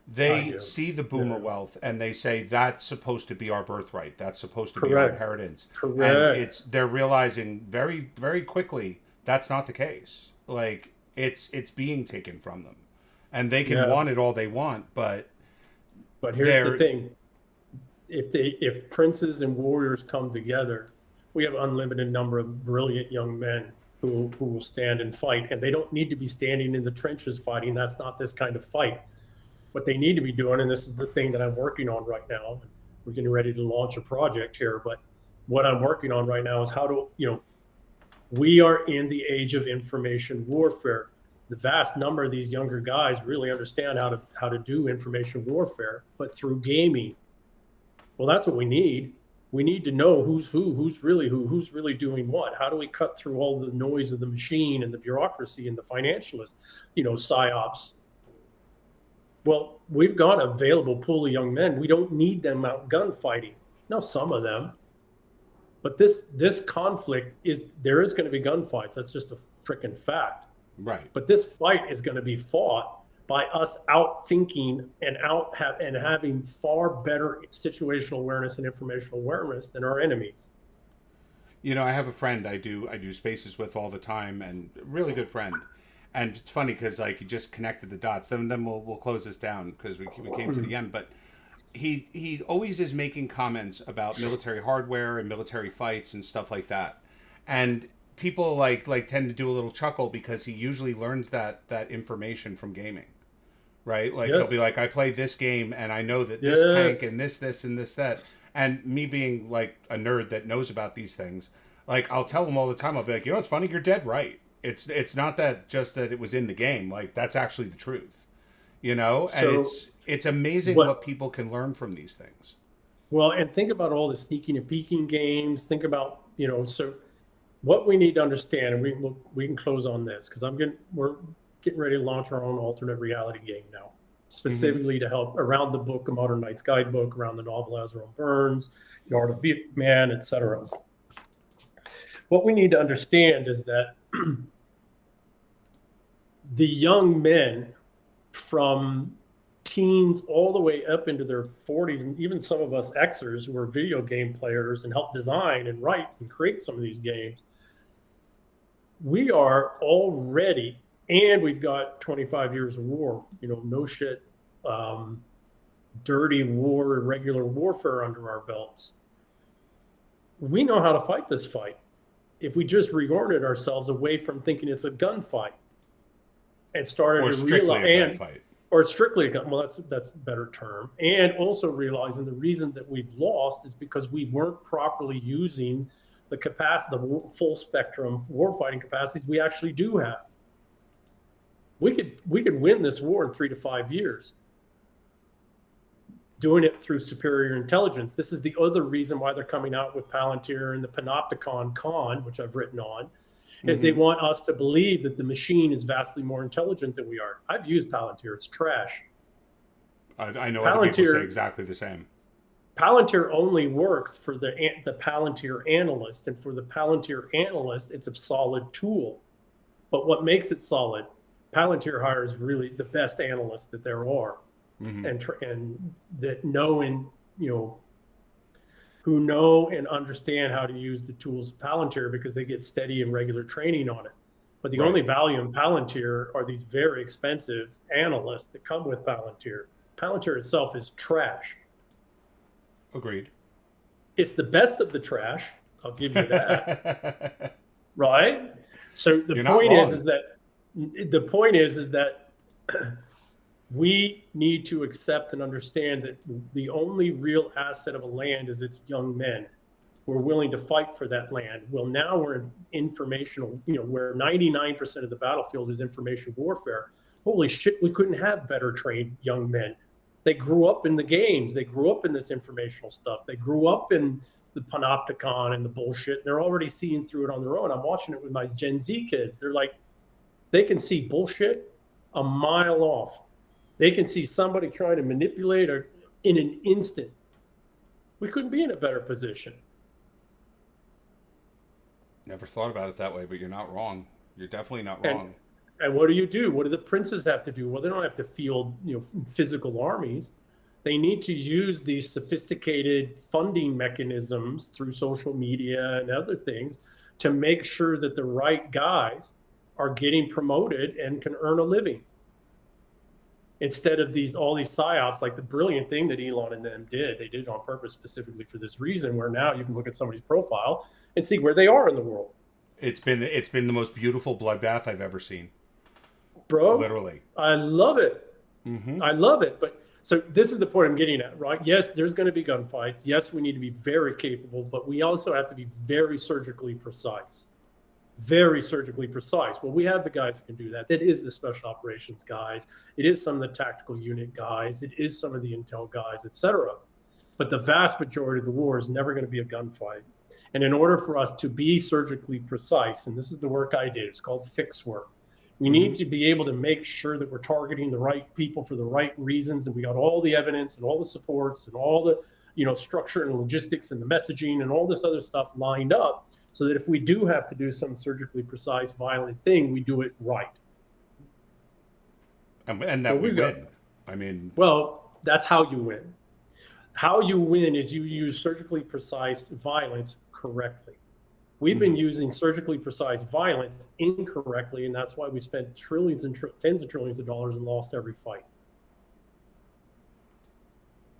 they see the boomer wealth and they say that's supposed to be our birthright. That's supposed to be our inheritance. Correct. And they're realizing very, very quickly that's not the case. Like it's being taken from them, and they can want it all they want, but here's the thing: if princes and warriors come together, we have an unlimited number of brilliant young men who will stand and fight, and they don't need to be standing in the trenches fighting. That's not this kind of fight. What they need to be doing, and this is the thing that I'm working on right now, we're getting ready to launch a project here, but what I'm working on right now is how to, We are in the age of information warfare. The vast number of these younger guys really understand how to do information warfare, but through gaming. Well, that's what we need. We need to know who's really who's really doing what. How do we cut through all the noise of the machine and the bureaucracy and the financialist, psyops? Well, we've got an available pool of young men. We don't need them out gunfighting. Now, some of them, but this conflict there is going to be gunfights. That's just a freaking fact. Right. But this fight is going to be fought by us out thinking and having far better situational awareness and informational awareness than our enemies. I have a friend I do spaces with all the time, and really good friend. And it's funny because like you just connected the dots. Then we'll close this down because we came to the end. But he always is making comments about military hardware and military fights and stuff like that. And people like tend to do a little chuckle because he usually learns that information from gaming. Right? Like he'll be like, I play this game and I know that this tank and this and this, that. And me being like a nerd that knows about these things, like I'll tell him all the time, I'll be like, it's funny, you're dead right. It's not that just that it was in the game, like that's actually the truth. And it's amazing what people can learn from these things. Well, and think about all the sneaking and peeking games. Think about, so what we need to understand, and we can close on this because we're getting ready to launch our own alternate reality game now, specifically to help around the book, A Modern Knight's Guidebook, around the novel Ezra Burns, The Art of Being Man, etc. What we need to understand is that the young men from teens all the way up into their 40s, and even some of us Xers who are video game players and help design and write and create some of these games, we are already, and we've got 25 years of war, no shit, dirty war, irregular warfare under our belts. We know how to fight this fight if we just reoriented ourselves away from thinking it's a gunfight and started to realize, or strictly a gun. Well, that's a better term. And also realizing the reason that we've lost is because we weren't properly using the capacity, the full spectrum warfighting capacities we actually do have. We could win this war in 3 to 5 years, doing it through superior intelligence. This is the other reason why they're coming out with Palantir and the Panopticon Con, which I've written on, is they want us to believe that the machine is vastly more intelligent than we are. I've used Palantir. It's trash. I know other people say exactly the same. Palantir only works for the Palantir analyst, and for the Palantir analyst, it's a solid tool. But what makes it solid? Palantir hires really the best analysts that there are, and that know and who know and understand how to use the tools of Palantir because they get steady and regular training on it. But the only value in Palantir are these very expensive analysts that come with Palantir. Palantir itself is trash. Agreed. It's the best of the trash. I'll give you that. Right? So the point is that we need to accept and understand that the only real asset of a land is its young men who are willing to fight for that land. Well, now we're in informational, where 99% of the battlefield is information warfare. Holy shit, we couldn't have better trained young men. They grew up in the games. They grew up in this informational stuff. They grew up in the Panopticon and the bullshit. And they're already seeing through it on their own. I'm watching it with my Gen Z kids. They're like, they can see bullshit a mile off. They can see somebody trying to manipulate or in an instant. We couldn't be in a better position. Never thought about it that way, but you're not wrong. You're definitely not wrong. And what do? What do the princes have to do? Well, they don't have to field, physical armies. They need to use these sophisticated funding mechanisms through social media and other things to make sure that the right guys are getting promoted and can earn a living. Instead of all these psyops, like the brilliant thing that Elon and them did. They did it on purpose specifically for this reason, where now you can look at somebody's profile and see where they are in the world. It's been the most beautiful bloodbath I've ever seen. Bro, literally. I love it. I love it. But so this is the point I'm getting at, right? Yes, there's going to be gunfights. Yes, we need to be very capable, but we also have to be very surgically precise. very surgically precise. Well, we have the guys that can do that. That is the special operations guys. It is some of the tactical unit guys. It is some of the intel guys, etc. But the vast majority of the war is never going to be a gunfight. And in order for us to be surgically precise, and this is the work I did, it's called fix work. We need to be able to make sure that we're targeting the right people for the right reasons, and we got all the evidence and all the supports and all the, you know, structure and logistics and the messaging and all this other stuff lined up, so that if we do have to do some surgically precise, violent thing, we do it right. And that we win. I mean, well, that's how you win. How you win is you use surgically precise violence correctly. We've been using surgically precise violence incorrectly, and that's why we spent trillions and tens of trillions of dollars and lost every fight.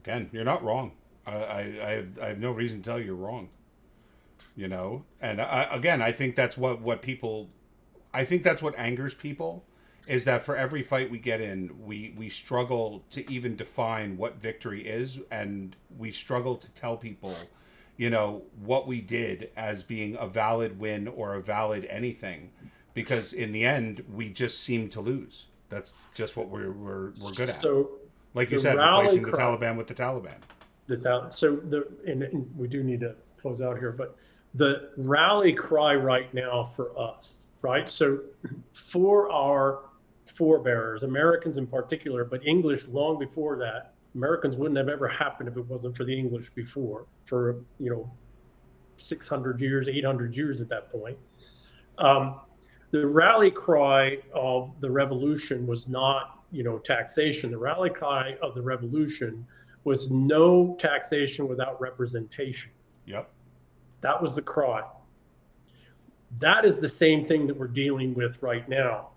Again, you're not wrong. I have no reason to tell you you're wrong. You know, and I think that's what people, I think that's what angers people, is that for every fight we get in, we struggle to even define what victory is, and we struggle to tell people, you know, what we did as being a valid win or a valid anything, because in the end we just seem to lose. That's just what we're good at. So, like you said, replacing the Taliban with the Taliban. And we do need to close out here, but the rally cry right now for us, right? So for our forebearers, Americans in particular, but English long before that, Americans wouldn't have ever happened if it wasn't for the English before, for, you know, 600 years, 800 years at that point. The rally cry of the revolution was not, you know, taxation. The rally cry of the revolution was no taxation without representation. Yep. That was the cry. That is the same thing that we're dealing with right now,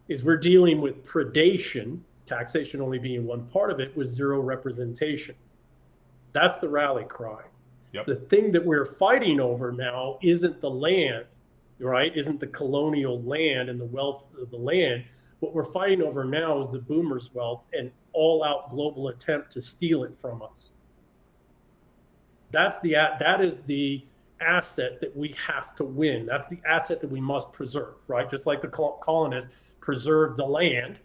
is we're dealing with predation, taxation only being one part of it, with zero representation. That's the rally cry. Yep. The thing that we're fighting over now isn't the land, right? Isn't the colonial land and the wealth of the land. What we're fighting over now is the boomers' wealth and all-out global attempt to steal it from us. That is the asset that we have to win. That's the asset that we must preserve, right? Just like the colonists preserved the land,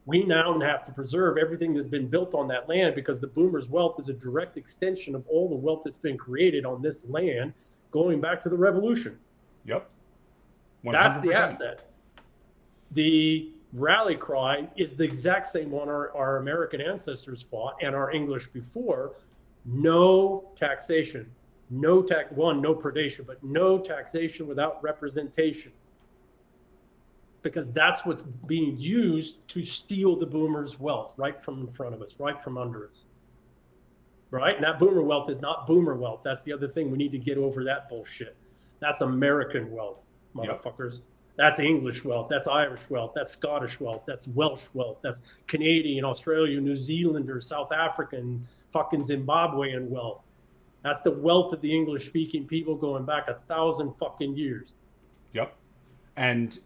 we now have to preserve everything that's been built on that land, because the boomers' wealth is a direct extension of all the wealth that's been created on this land going back to the revolution. Yep. 100%. That's the asset. The rally cry is the exact same one our American ancestors fought and our English before. No taxation, no predation, but no taxation without representation. Because that's what's being used to steal the boomers' wealth right from in front of us, right from under us. Right? And that boomer wealth is not boomer wealth. That's the other thing. We need to get over that bullshit. That's American wealth, motherfuckers. Yep. That's English wealth. That's Irish wealth. That's Scottish wealth. That's Welsh wealth. That's Canadian, Australian, New Zealander, South African, fucking Zimbabwean wealth. That's the wealth of the English-speaking people going back 1,000 fucking years. Yep. And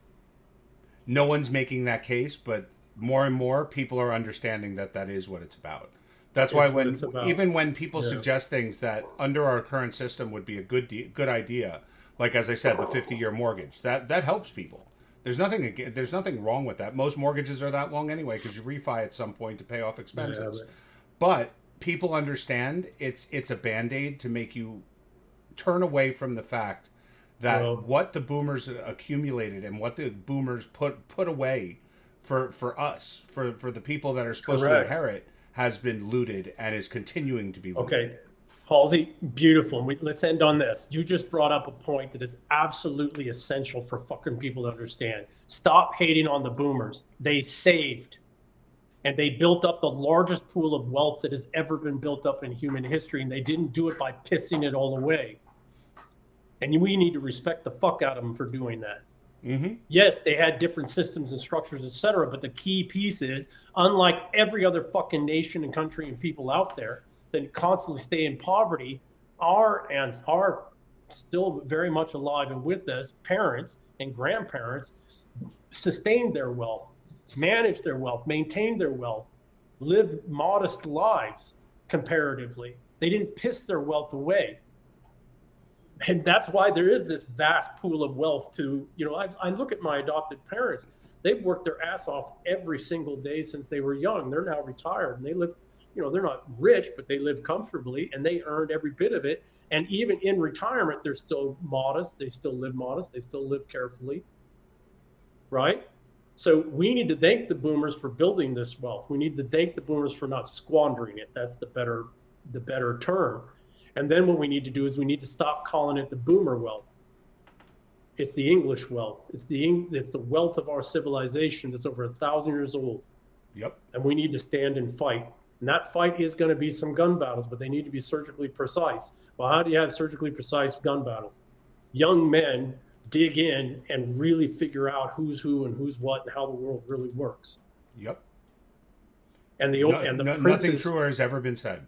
no one's making that case, but more and more people are understanding that that is what it's about. That's why even when people suggest things that under our current system would be a good idea, like, as I said, the 50-year mortgage, that helps people. There's nothing wrong with that. Most mortgages are that long anyway, because you refi at some point to pay off expenses. Yeah, but people understand it's a Band-Aid to make you turn away from the fact that what the boomers accumulated and what the boomers put away for us, for the people that are supposed to inherit, has been looted and is continuing to be looted. Okay. Halsey, beautiful. Let's end on this. You just brought up a point that is absolutely essential for fucking people to understand. Stop hating on the boomers. They saved. And they built up the largest pool of wealth that has ever been built up in human history. And they didn't do it by pissing it all away. And we need to respect the fuck out of them for doing that. Mm-hmm. Yes, they had different systems and structures, etc. But the key piece is, unlike every other fucking nation and country and people out there that constantly stay in poverty, our aunts are still very much alive and with us. Parents and grandparents sustained their wealth, managed their wealth, maintained their wealth, lived modest lives comparatively. They didn't piss their wealth away. And that's why there is this vast pool of wealth to, I look at my adopted parents. They've worked their ass off every single day since they were young. They're now retired and they live, they're not rich, but they live comfortably and they earned every bit of it. And even in retirement, they're still modest. They still live modest. They still live carefully. Right? So we need to thank the boomers for building this wealth. We need to thank the boomers for not squandering it. That's the better term. And then what we need to do is we need to stop calling it the boomer wealth. It's the English wealth. It's the wealth of our civilization that's over 1,000 years old. Yep. And we need to stand and fight. And that fight is going to be some gun battles, but they need to be surgically precise. Well, how do you have surgically precise gun battles? Young men dig in and really figure out who's who and who's what and how the world really works. Yep. And the princes, nothing truer has ever been said.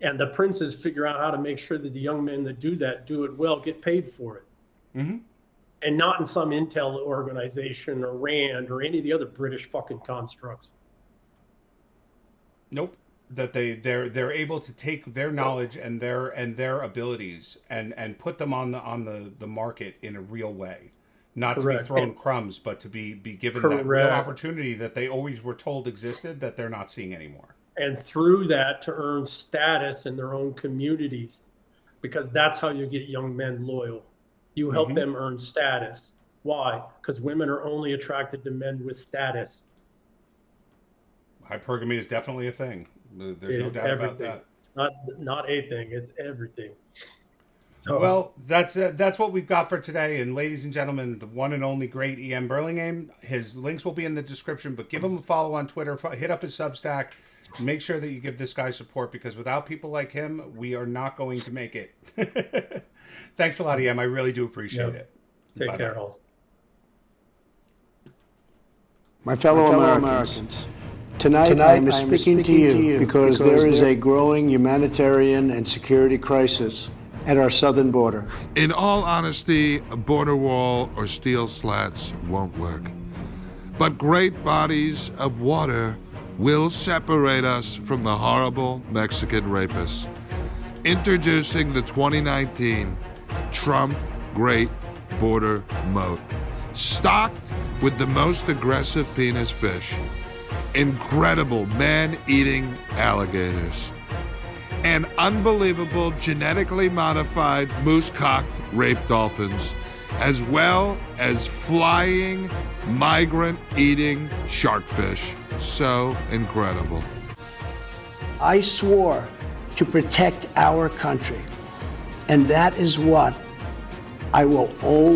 And the princes figure out how to make sure that the young men that do that do it well, get paid for it. Mm-hmm. And not in some intel organization or RAND or any of the other British fucking constructs. Nope. That they're able to take their knowledge and their abilities and put them on the market in a real way. Not to be thrown crumbs, but to be given that real opportunity that they always were told existed that they're not seeing anymore. And through that to earn status in their own communities, because that's how you get young men loyal. You help them earn status. Why? Because women are only attracted to men with status. Hypergamy is definitely a thing. There's no doubt about that. It's not a thing. It's everything. So, well, that's what we've got for today. And ladies and gentlemen, the one and only great E.M.Burlingame. His links will be in the description, but give him a follow on Twitter. Hit up his Substack. Make sure that you give this guy support, because without people like him, we are not going to make it. Thanks a lot, E.M. I really do appreciate it. Take care, Halsey. My fellow Americans, tonight I'm speaking to you because there is a growing humanitarian and security crisis at our southern border. In all honesty, a border wall or steel slats won't work. But great bodies of water will separate us from the horrible Mexican rapists. Introducing the 2019 Trump Great Border Moat. Stocked with the most aggressive penis fish, incredible man-eating alligators, and unbelievable genetically modified moose-cocked rape dolphins, as well as flying, migrant-eating sharkfish. So incredible. I swore to protect our country, and that is what I will always